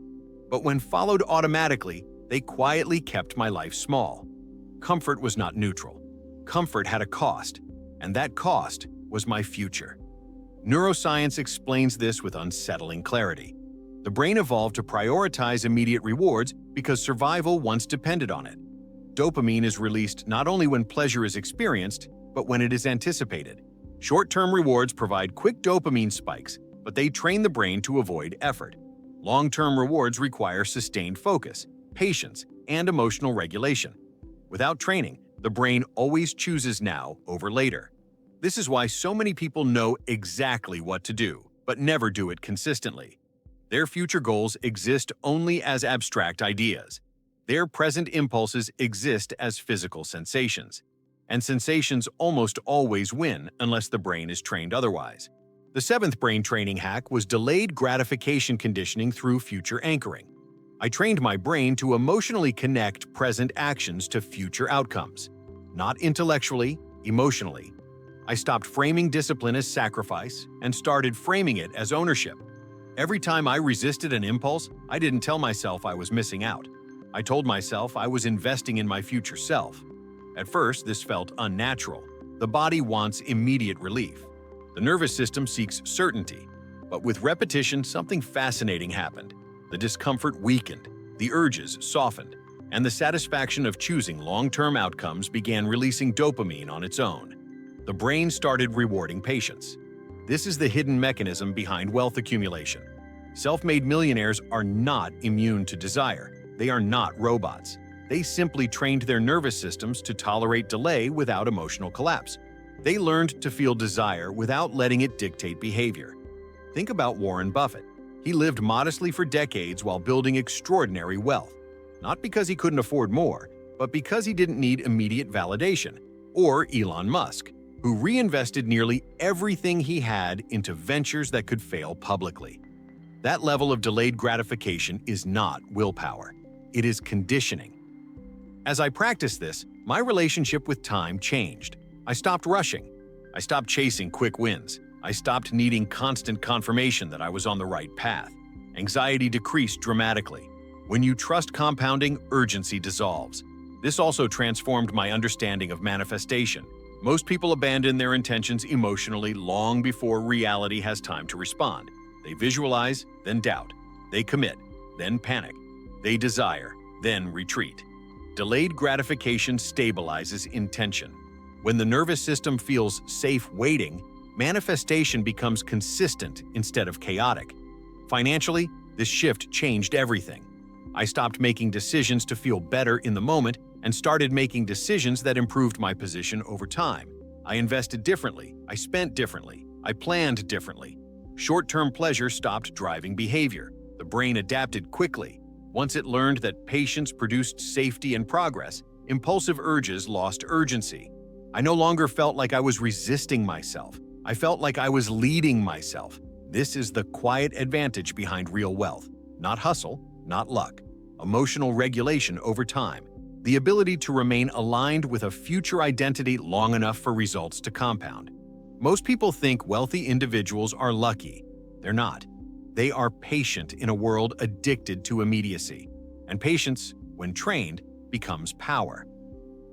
But when followed automatically, they quietly kept my life small. Comfort was not neutral. Comfort had a cost, and that cost was my future. Neuroscience explains this with unsettling clarity. The brain evolved to prioritize immediate rewards because survival once depended on it. Dopamine is released not only when pleasure is experienced, but when it is anticipated. Short-term rewards provide quick dopamine spikes, but they train the brain to avoid effort. Long-term rewards require sustained focus, patience, and emotional regulation. Without training, the brain always chooses now over later. This is why so many people know exactly what to do, but never do it consistently. Their future goals exist only as abstract ideas. Their present impulses exist as physical sensations. And sensations almost always win unless the brain is trained otherwise. The seventh brain training hack was delayed gratification conditioning through future anchoring. I trained my brain to emotionally connect present actions to future outcomes. Not intellectually, emotionally. I stopped framing discipline as sacrifice and started framing it as ownership. Every time I resisted an impulse, I didn't tell myself I was missing out. I told myself I was investing in my future self. At first, this felt unnatural. The body wants immediate relief. The nervous system seeks certainty. But with repetition, something fascinating happened. The discomfort weakened, the urges softened, and the satisfaction of choosing long-term outcomes began releasing dopamine on its own. The brain started rewarding patience. This is the hidden mechanism behind wealth accumulation. Self-made millionaires are not immune to desire. They are not robots. They simply trained their nervous systems to tolerate delay without emotional collapse. They learned to feel desire without letting it dictate behavior. Think about Warren Buffett. He lived modestly for decades while building extraordinary wealth. Not because he couldn't afford more, but because he didn't need immediate validation. Or Elon Musk, who reinvested nearly everything he had into ventures that could fail publicly. That level of delayed gratification is not willpower. It is conditioning. As I practiced this, my relationship with time changed. I stopped rushing. I stopped chasing quick wins. I stopped needing constant confirmation that I was on the right path. Anxiety decreased dramatically. When you trust compounding, urgency dissolves. This also transformed my understanding of manifestation. Most people abandon their intentions emotionally long before reality has time to respond. They visualize, then doubt. They commit, then panic. They desire, then retreat. Delayed gratification stabilizes intention. When the nervous system feels safe waiting, manifestation becomes consistent instead of chaotic. Financially, this shift changed everything. I stopped making decisions to feel better in the moment and started making decisions that improved my position over time. I invested differently, I spent differently, I planned differently. Short-term pleasure stopped driving behavior. The brain adapted quickly. Once it learned that patience produced safety and progress, impulsive urges lost urgency. I no longer felt like I was resisting myself. I felt like I was leading myself. This is the quiet advantage behind real wealth. Not hustle, not luck. Emotional regulation over time. The ability to remain aligned with a future identity long enough for results to compound. Most people think wealthy individuals are lucky. They're not. They are patient in a world addicted to immediacy. And patience, when trained, becomes power.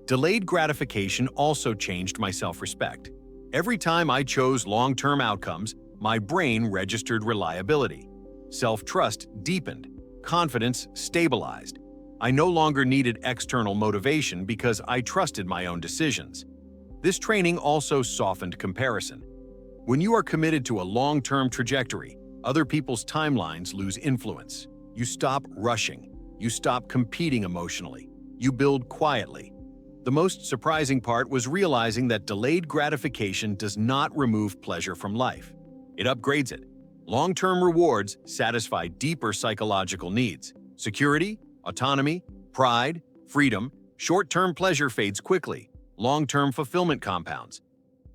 Delayed gratification also changed my self-respect. Every time I chose long-term outcomes, my brain registered reliability. Self-trust deepened. Confidence stabilized. I no longer needed external motivation because I trusted my own decisions. This training also softened comparison. When you are committed to a long-term trajectory, other people's timelines lose influence. You stop rushing. You stop competing emotionally. You build quietly. The most surprising part was realizing that delayed gratification does not remove pleasure from life. It upgrades it. Long-term rewards satisfy deeper psychological needs. Security, autonomy, pride, freedom. Short-term pleasure fades quickly. Long-term fulfillment compounds.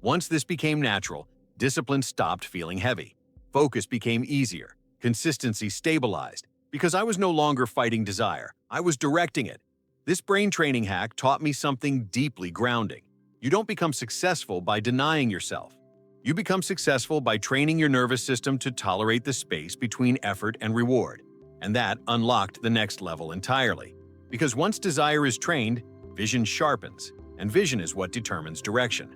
Once this became natural, discipline stopped feeling heavy. Focus became easier. Consistency stabilized. Because I was no longer fighting desire, I was directing it. This brain training hack taught me something deeply grounding. You don't become successful by denying yourself. You become successful by training your nervous system to tolerate the space between effort and reward. And that unlocked the next level entirely. Because once desire is trained, vision sharpens, and vision is what determines direction.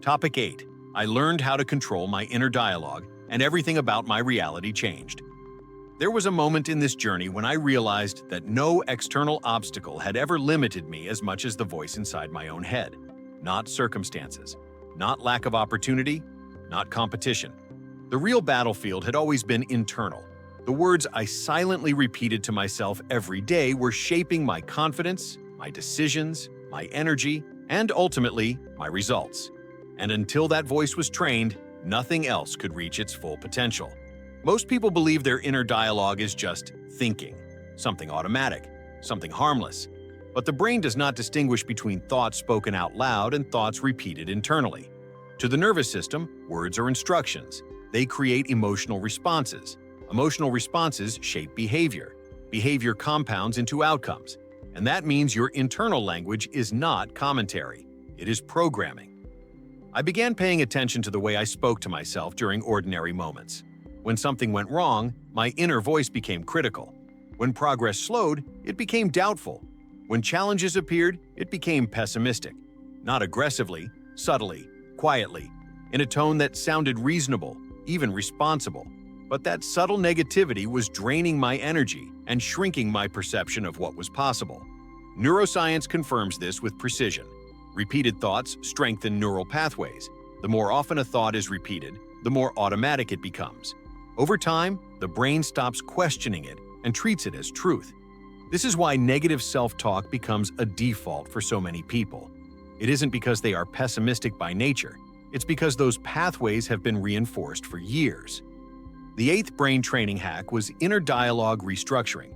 Topic 8. I learned how to control my inner dialogue, and everything about my reality changed. There was a moment in this journey when I realized that no external obstacle had ever limited me as much as the voice inside my own head. Not circumstances, not lack of opportunity, not competition. The real battlefield had always been internal. The words I silently repeated to myself every day were shaping my confidence, my decisions, my energy, and ultimately, my results. And until that voice was trained, nothing else could reach its full potential. Most people believe their inner dialogue is just thinking, something automatic, something harmless. But the brain does not distinguish between thoughts spoken out loud and thoughts repeated internally. To the nervous system, words are instructions. They create emotional responses. Emotional responses shape behavior. Behavior compounds into outcomes. And that means your internal language is not commentary. It is programming. I began paying attention to the way I spoke to myself during ordinary moments. When something went wrong, my inner voice became critical. When progress slowed, it became doubtful. When challenges appeared, it became pessimistic. Not aggressively, subtly, quietly, in a tone that sounded reasonable, even responsible. But that subtle negativity was draining my energy and shrinking my perception of what was possible. Neuroscience confirms this with precision. Repeated thoughts strengthen neural pathways. The more often a thought is repeated, the more automatic it becomes. Over time, the brain stops questioning it and treats it as truth. This is why negative self-talk becomes a default for so many people. It isn't because they are pessimistic by nature. It's because those pathways have been reinforced for years. The eighth brain training hack was inner dialogue restructuring.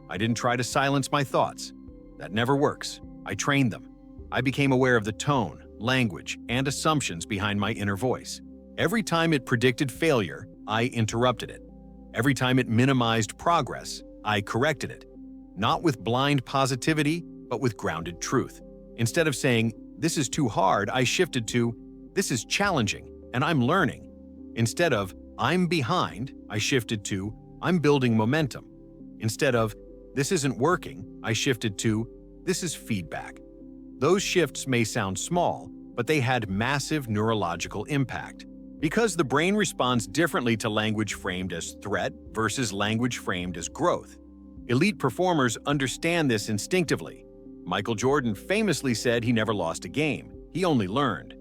I didn't try to silence my thoughts. That never works. I trained them. I became aware of the tone, language, and assumptions behind my inner voice. Every time it predicted failure, I interrupted it. Every time it minimized progress, I corrected it. Not with blind positivity, but with grounded truth. Instead of saying, "This is too hard," I shifted to, "This is challenging, and I'm learning." Instead of, "I'm behind," I shifted to, "I'm building momentum." Instead of, "This isn't working," I shifted to, "This is feedback." Those shifts may sound small, but they had massive neurological impact. Because the brain responds differently to language framed as threat versus language framed as growth. Elite performers understand this instinctively. Michael Jordan famously said he never lost a game, he only learned.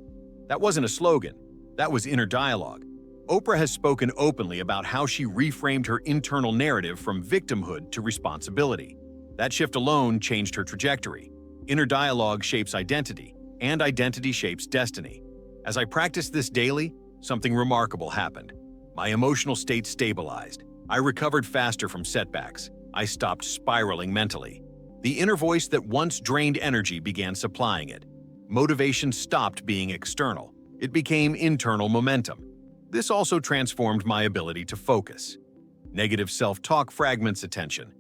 That wasn't a slogan, that was inner dialogue. Oprah has spoken openly about how she reframed her internal narrative from victimhood to responsibility. That shift alone changed her trajectory. Inner dialogue shapes identity, and identity shapes destiny. As I practiced this daily, something remarkable happened. My emotional state stabilized. I recovered faster from setbacks. I stopped spiraling mentally. The inner voice that once drained energy began supplying it. Motivation stopped being external. It became internal momentum. This also transformed my ability to focus. Negative self-talk fragments attention.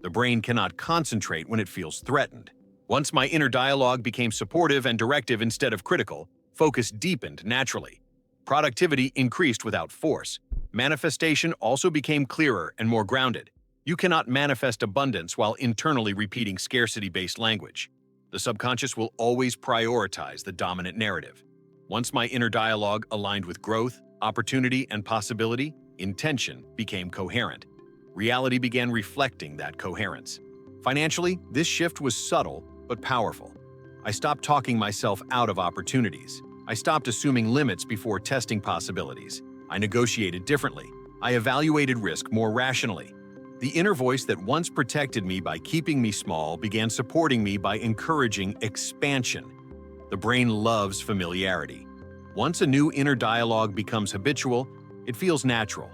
The brain cannot concentrate when it feels threatened. Once my inner dialogue became supportive and directive instead of critical, focus deepened naturally. Productivity increased without force. Manifestation also became clearer and more grounded. You cannot manifest abundance while internally repeating scarcity-based language. The subconscious will always prioritize the dominant narrative. Once my inner dialogue aligned with growth, opportunity, and possibility, intention became coherent. Reality began reflecting that coherence. Financially, this shift was subtle but powerful. I stopped talking myself out of opportunities. I stopped assuming limits before testing possibilities. I negotiated differently. I evaluated risk more rationally. The inner voice that once protected me by keeping me small began supporting me by encouraging expansion. The brain loves familiarity. Once a new inner dialogue becomes habitual, it feels natural.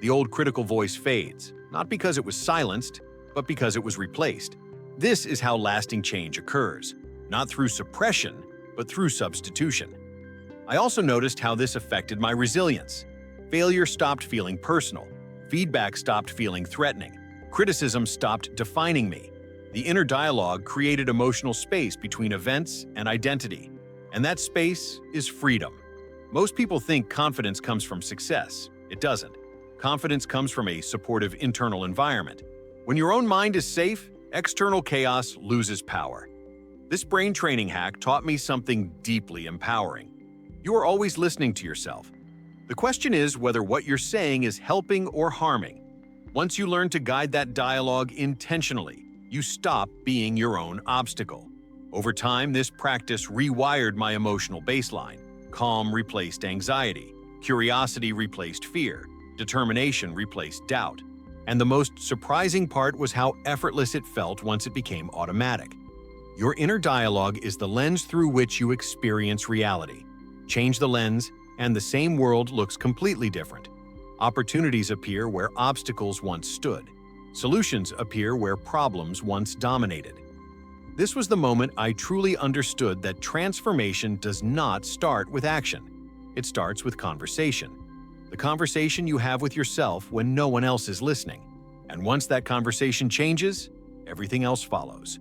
The old critical voice fades, not because it was silenced, but because it was replaced. This is how lasting change occurs, not through suppression, but through substitution. I also noticed how this affected my resilience. Failure stopped feeling personal. Feedback stopped feeling threatening. Criticism stopped defining me. The inner dialogue created emotional space between events and identity. And that space is freedom. Most people think confidence comes from success. It doesn't. Confidence comes from a supportive internal environment. When your own mind is safe, external chaos loses power. This brain training hack taught me something deeply empowering. You are always listening to yourself. The question is whether what you're saying is helping or harming. Once you learn to guide that dialogue intentionally, you stop being your own obstacle. Over time, this practice rewired my emotional baseline. Calm replaced anxiety. Curiosity replaced fear. Determination replaced doubt. And the most surprising part was how effortless it felt once it became automatic. Your inner dialogue is the lens through which you experience reality. Change the lens, and the same world looks completely different. Opportunities appear where obstacles once stood. Solutions appear where problems once dominated. This was the moment I truly understood that transformation does not start with action. It starts with conversation. The conversation you have with yourself when no one else is listening. And once that conversation changes, everything else follows.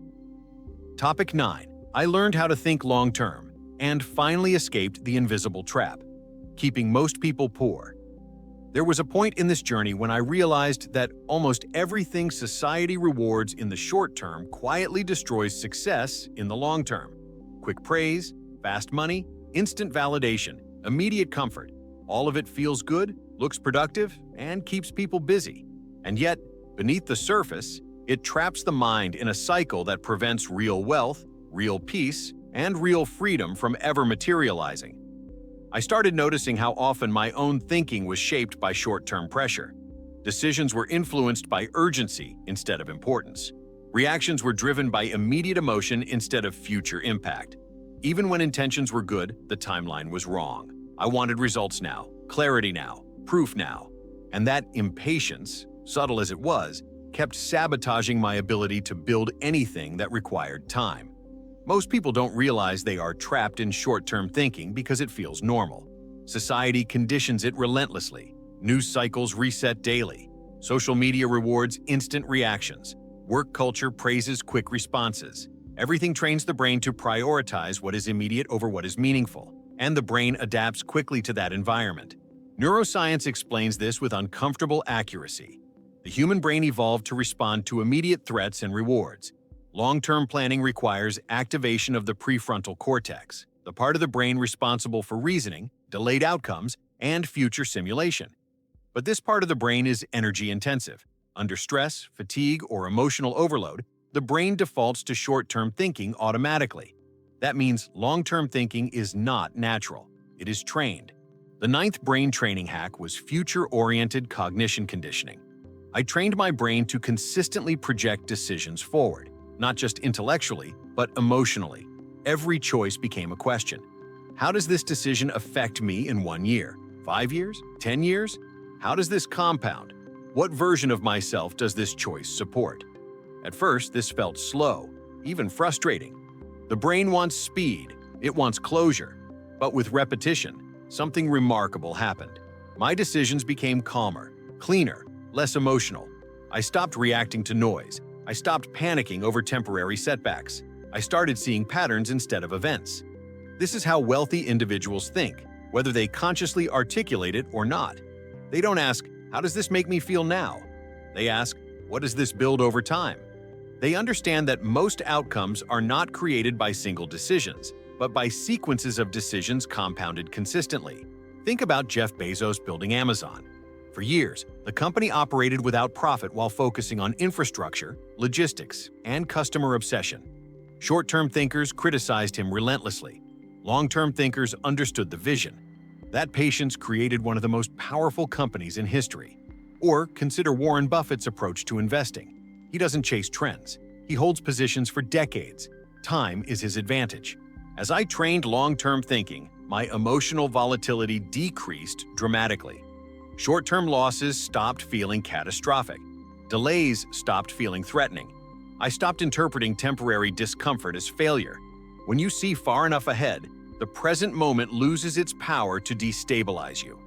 Topic 9. I learned how to think long-term and finally escaped the invisible trap, keeping most people poor. There was a point in this journey when I realized that almost everything society rewards in the short term quietly destroys success in the long term. Quick praise, fast money, instant validation, immediate comfort. All of it feels good, looks productive, and keeps people busy. And yet, beneath the surface, it traps the mind in a cycle that prevents real wealth, real peace, and real freedom from ever materializing. I started noticing how often my own thinking was shaped by short-term pressure. Decisions were influenced by urgency instead of importance. Reactions were driven by immediate emotion instead of future impact. Even when intentions were good, the timeline was wrong. I wanted results now, clarity now, proof now. And that impatience, subtle as it was, kept sabotaging my ability to build anything that required time. Most people don't realize they are trapped in short-term thinking because it feels normal. Society conditions it relentlessly. News cycles reset daily. Social media rewards instant reactions. Work culture praises quick responses. Everything trains the brain to prioritize what is immediate over what is meaningful, and the brain adapts quickly to that environment. Neuroscience explains this with uncomfortable accuracy. The human brain evolved to respond to immediate threats and rewards. Long-term planning requires activation of the prefrontal cortex, the part of the brain responsible for reasoning, delayed outcomes, and future simulation. But this part of the brain is energy-intensive. Under stress, fatigue, or emotional overload, the brain defaults to short-term thinking automatically. That means long-term thinking is not natural. It is trained. The 9th brain training hack was future-oriented cognition conditioning. I trained my brain to consistently project decisions forward, not just intellectually, but emotionally. Every choice became a question. How does this decision affect me in 1 year, 5 years, 10 years? How does this compound? What version of myself does this choice support? At first, this felt slow, even frustrating. The brain wants speed, it wants closure. But with repetition, something remarkable happened. My decisions became calmer, cleaner, less emotional. I stopped reacting to noise. I stopped panicking over temporary setbacks. I started seeing patterns instead of events. This is how wealthy individuals think, whether they consciously articulate it or not. They don't ask, "How does this make me feel now?" They ask, "What does this build over time?" They understand that most outcomes are not created by single decisions, but by sequences of decisions compounded consistently. Think about Jeff Bezos building Amazon. For years, the company operated without profit while focusing on infrastructure, logistics, and customer obsession. Short-term thinkers criticized him relentlessly. Long-term thinkers understood the vision. That patience created one of the most powerful companies in history. Or consider Warren Buffett's approach to investing. He doesn't chase trends. He holds positions for decades. Time is his advantage. As I trained long-term thinking, my emotional volatility decreased dramatically. Short-term losses stopped feeling catastrophic. Delays stopped feeling threatening. I stopped interpreting temporary discomfort as failure. When you see far enough ahead, the present moment loses its power to destabilize you.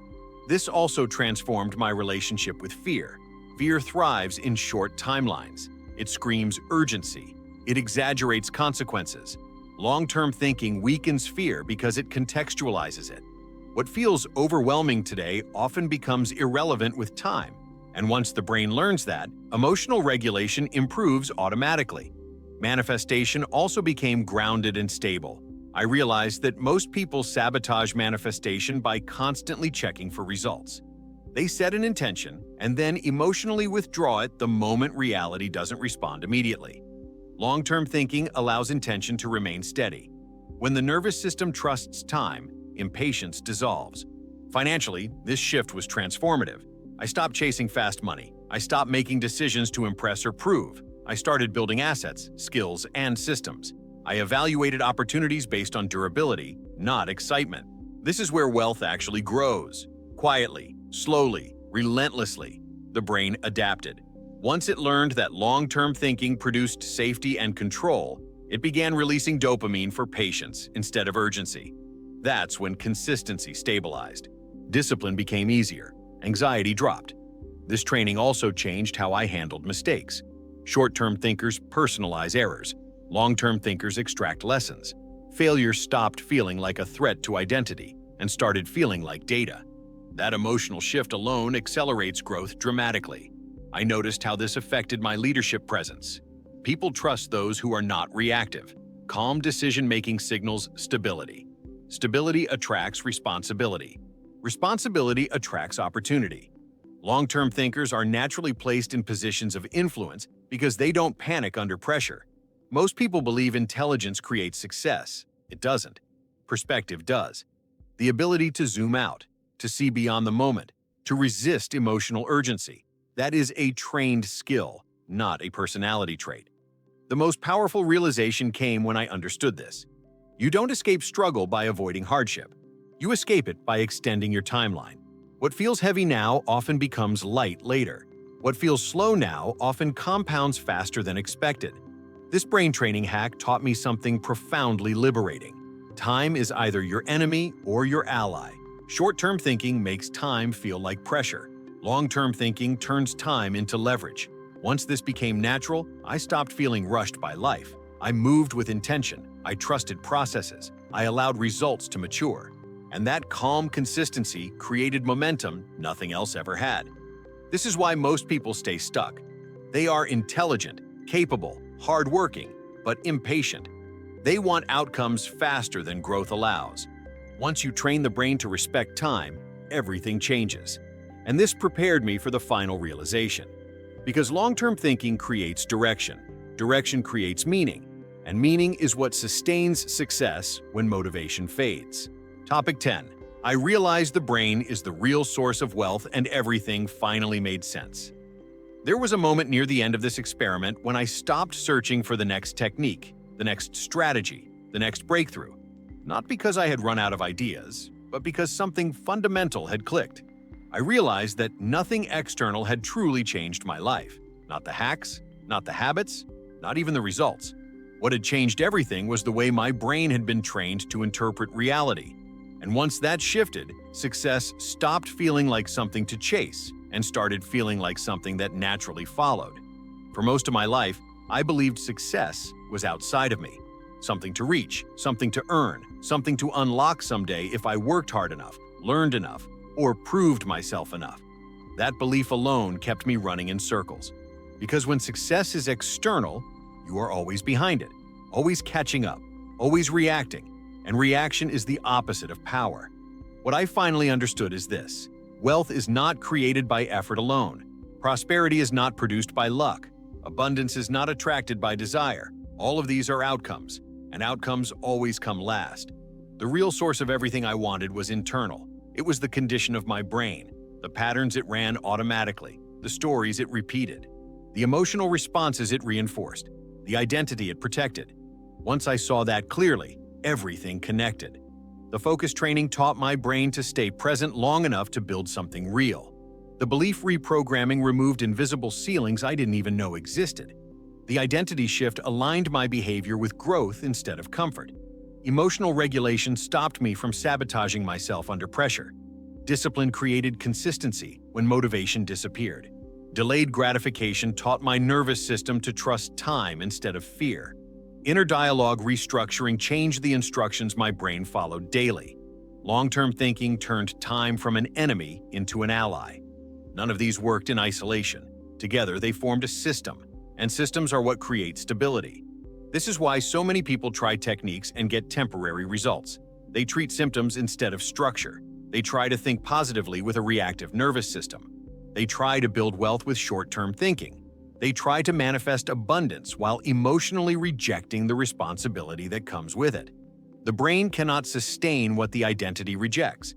This also transformed my relationship with fear. Fear thrives in short timelines. It screams urgency. It exaggerates consequences. Long-term thinking weakens fear because it contextualizes it. What feels overwhelming today often becomes irrelevant with time. And once the brain learns that, emotional regulation improves automatically. Manifestation also became grounded and stable. I realized that most people sabotage manifestation by constantly checking for results. They set an intention and then emotionally withdraw it the moment reality doesn't respond immediately. Long-term thinking allows intention to remain steady. When the nervous system trusts time, impatience dissolves. Financially, this shift was transformative. I stopped chasing fast money. I stopped making decisions to impress or prove. I started building assets, skills, and systems. I evaluated opportunities based on durability, not excitement. This is where wealth actually grows. Quietly, slowly, relentlessly, the brain adapted. Once it learned that long-term thinking produced safety and control, it began releasing dopamine for patience instead of urgency. That's when consistency stabilized. Discipline became easier. Anxiety dropped. This training also changed how I handled mistakes. Short-term thinkers personalize errors. Long-term thinkers extract lessons. Failure stopped feeling like a threat to identity and started feeling like data. That emotional shift alone accelerates growth dramatically. I noticed how this affected my leadership presence. People trust those who are not reactive. Calm decision-making signals stability. Stability attracts responsibility. Responsibility attracts opportunity. Long-term thinkers are naturally placed in positions of influence because they don't panic under pressure. Most people believe intelligence creates success. It doesn't. Perspective does. The ability to zoom out, to see beyond the moment, to resist emotional urgency. That is a trained skill, not a personality trait. The most powerful realization came when I understood this. You don't escape struggle by avoiding hardship. You escape it by extending your timeline. What feels heavy now often becomes light later. What feels slow now often compounds faster than expected. This brain training hack taught me something profoundly liberating. Time is either your enemy or your ally. Short-term thinking makes time feel like pressure. Long-term thinking turns time into leverage. Once this became natural, I stopped feeling rushed by life. I moved with intention. I trusted processes. I allowed results to mature. And that calm consistency created momentum nothing else ever had. This is why most people stay stuck. They are intelligent, capable, hardworking, but impatient. They want outcomes faster than growth allows. Once you train the brain to respect time, everything changes. And this prepared me for the final realization. Because long-term thinking creates direction. Direction creates meaning. And meaning is what sustains success when motivation fades. Topic 10. I realized the brain is the real source of wealth and everything finally made sense. There was a moment near the end of this experiment when I stopped searching for the next technique, the next strategy, the next breakthrough. Not because I had run out of ideas, but because something fundamental had clicked. I realized that nothing external had truly changed my life. Not the hacks, not the habits, not even the results. What had changed everything was the way my brain had been trained to interpret reality. And once that shifted, success stopped feeling like something to chase and started feeling like something that naturally followed. For most of my life, I believed success was outside of me. Something to reach, something to earn, something to unlock someday if I worked hard enough, learned enough, or proved myself enough. That belief alone kept me running in circles. Because when success is external, you are always behind it, always catching up, always reacting, and reaction is the opposite of power. What I finally understood is this: wealth is not created by effort alone. Prosperity is not produced by luck. Abundance is not attracted by desire. All of these are outcomes, and outcomes always come last. The real source of everything I wanted was internal. It was the condition of my brain, the patterns it ran automatically, the stories it repeated, the emotional responses it reinforced, the identity it protected. Once I saw that clearly, everything connected. The focus training taught my brain to stay present long enough to build something real. The belief reprogramming removed invisible ceilings I didn't even know existed. The identity shift aligned my behavior with growth instead of comfort. Emotional regulation stopped me from sabotaging myself under pressure. Discipline created consistency when motivation disappeared. Delayed gratification taught my nervous system to trust time instead of fear. Inner dialogue restructuring changed the instructions my brain followed daily. Long-term thinking turned time from an enemy into an ally. None of these worked in isolation. Together, they formed a system, and systems are what create stability. This is why so many people try techniques and get temporary results. They treat symptoms instead of structure. They try to think positively with a reactive nervous system. They try to build wealth with short-term thinking. They try to manifest abundance while emotionally rejecting the responsibility that comes with it. The brain cannot sustain what the identity rejects.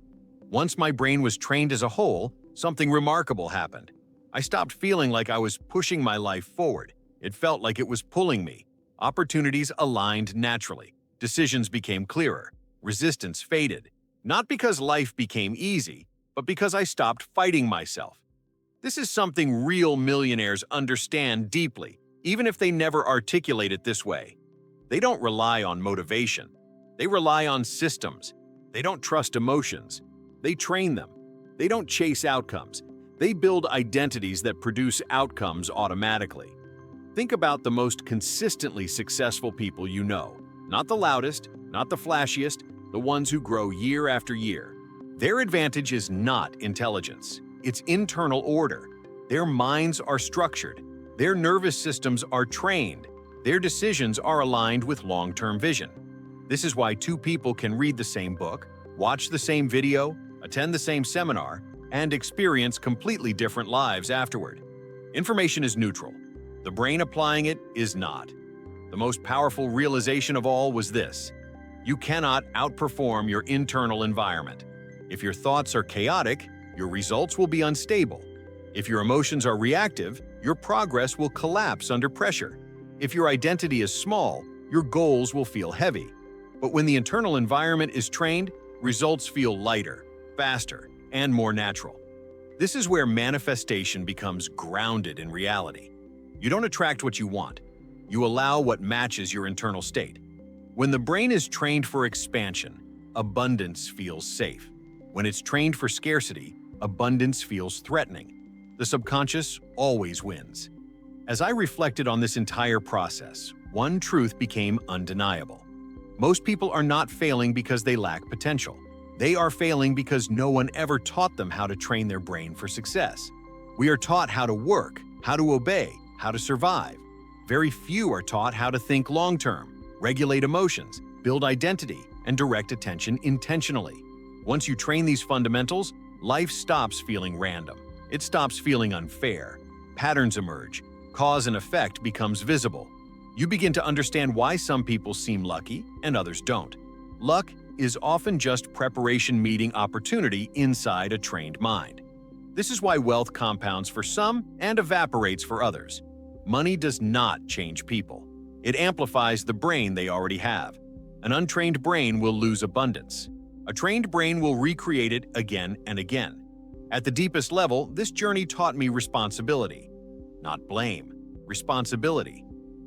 Once my brain was trained as a whole, something remarkable happened. I stopped feeling like I was pushing my life forward. It felt like it was pulling me. Opportunities aligned naturally. Decisions became clearer. Resistance faded. Not because life became easy, but because I stopped fighting myself. This is something real millionaires understand deeply, even if they never articulate it this way. They don't rely on motivation. They rely on systems. They don't trust emotions. They train them. They don't chase outcomes. They build identities that produce outcomes automatically. Think about the most consistently successful people you know. Not the loudest, not the flashiest, the ones who grow year after year. Their advantage is not intelligence. It's internal order. Their minds are structured. Their nervous systems are trained. Their decisions are aligned with long-term vision. This is why two people can read the same book, watch the same video, attend the same seminar, and experience completely different lives afterward. Information is neutral. The brain applying it is not. The most powerful realization of all was this: you cannot outperform your internal environment. If your thoughts are chaotic, your results will be unstable. If your emotions are reactive, your progress will collapse under pressure. If your identity is small, your goals will feel heavy. But when the internal environment is trained, results feel lighter, faster, and more natural. This is where manifestation becomes grounded in reality. You don't attract what you want. You allow what matches your internal state. When the brain is trained for expansion, abundance feels safe. When it's trained for scarcity, abundance feels threatening. The subconscious always wins. As I reflected on this entire process, one truth became undeniable. Most people are not failing because they lack potential. They are failing because no one ever taught them how to train their brain for success. We are taught how to work, how to obey, how to survive. Very few are taught how to think long-term, regulate emotions, build identity, and direct attention intentionally. Once you train these fundamentals, life stops feeling random. It stops feeling unfair. Patterns emerge. Cause and effect becomes visible. You begin to understand why some people seem lucky and others don't. Luck is often just preparation meeting opportunity inside a trained mind. This is why wealth compounds for some and evaporates for others. Money does not change people. It amplifies the brain they already have. An untrained brain will lose abundance. A trained brain will recreate it again and again. At the deepest level, this journey taught me responsibility. Not blame, responsibility.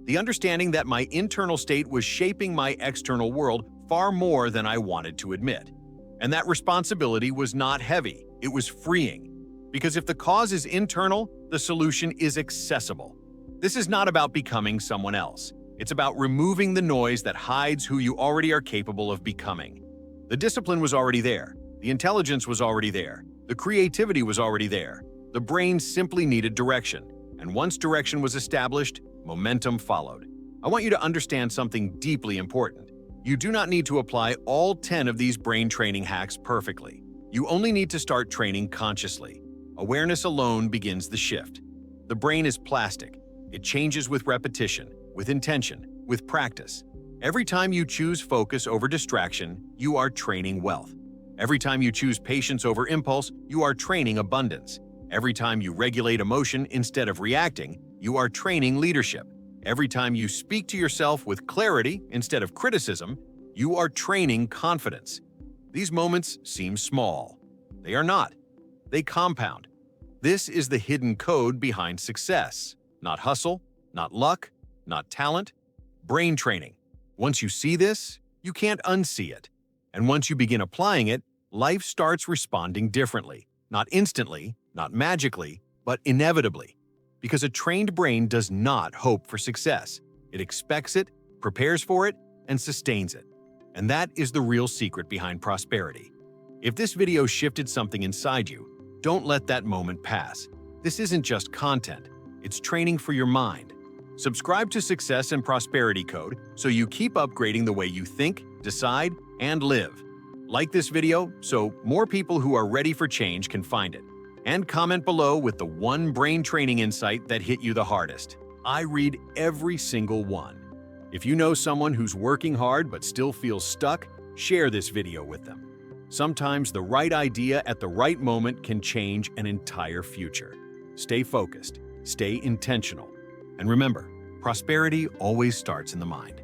The understanding that my internal state was shaping my external world far more than I wanted to admit. And that responsibility was not heavy, it was freeing. Because if the cause is internal, the solution is accessible. This is not about becoming someone else. It's about removing the noise that hides who you already are capable of becoming. The discipline was already there. The intelligence was already there. The creativity was already there. The brain simply needed direction. And once direction was established, momentum followed. I want you to understand something deeply important. You do not need to apply all 10 of these brain training hacks perfectly. You only need to start training consciously. Awareness alone begins the shift. The brain is plastic. It changes with repetition, with intention, with practice. Every time you choose focus over distraction, you are training wealth. Every time you choose patience over impulse, you are training abundance. Every time you regulate emotion instead of reacting, you are training leadership. Every time you speak to yourself with clarity instead of criticism, you are training confidence. These moments seem small. They are not. They compound. This is the hidden code behind success. Not hustle, not luck, not talent, brain training. Once you see this, you can't unsee it. And once you begin applying it, life starts responding differently. Not instantly, not magically, but inevitably. Because a trained brain does not hope for success. It expects it, prepares for it, and sustains it. And that is the real secret behind prosperity. If this video shifted something inside you, don't let that moment pass. This isn't just content. It's training for your mind. Subscribe to Success and Prosperity Code so you keep upgrading the way you think, decide, and live. Like this video so more people who are ready for change can find it. And comment below with the one brain training insight that hit you the hardest. I read every single one. If you know someone who's working hard but still feels stuck, share this video with them. Sometimes the right idea at the right moment can change an entire future. Stay focused, stay intentional, and remember, prosperity always starts in the mind.